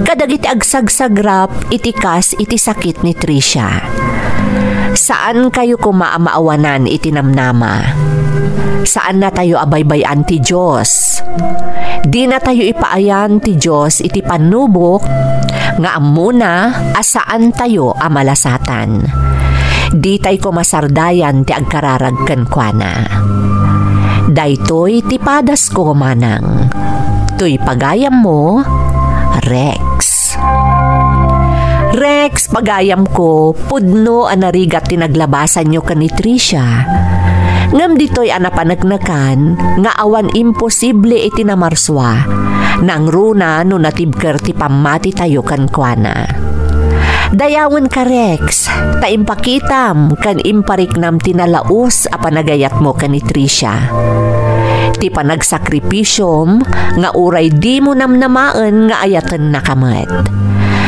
kadagiti agsagsagrap iti kas iti sakit ni Tricia. Saan kayo kumaamaawanan iti namnama? Saan na tayo abaybayan ti Diyos? Di na tayo ipaayan ti Diyos iti panubok nga amuna asaan tayo amalasatan. Di tayo kumasardayan ti agkararag kenkwana. Daytoy ti padas ko manang. Tuy pagayam mo, Rex. Rex, pagayam ko, pudno anarigat tinaglabasan nyo ka ni Tricia. Ngam dito'y anapanagnakan, nga awan imposible iti namarswa, nang runa no natibker ti pamati tayo kankwana. Dayawan ka Rex, ta impakitam kan impariknam tinalaos a panagayat mo ka ni Tricia. Ti panagsakripisyom, nga uray di mo namnamaan nga ayatan na kamat.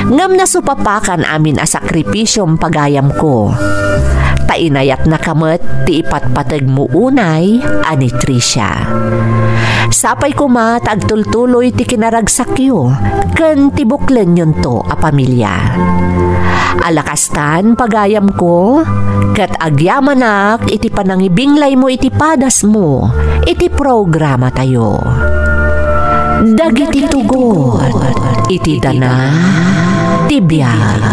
Ngam nasupapakan amin a sakripisyom pagayam ko. Tainayat na kamat ti ipatpatag mo unay ani Tricia. Sapay ko ma tagtultuloy ti kinaragsakyo ken tibuklen yun to a pamilya. Alakastan pagayam ko ket agyamanak iti panangibinglay mo iti padas mo iti programa tayo. Dagiti tugon iti dana tibiyag.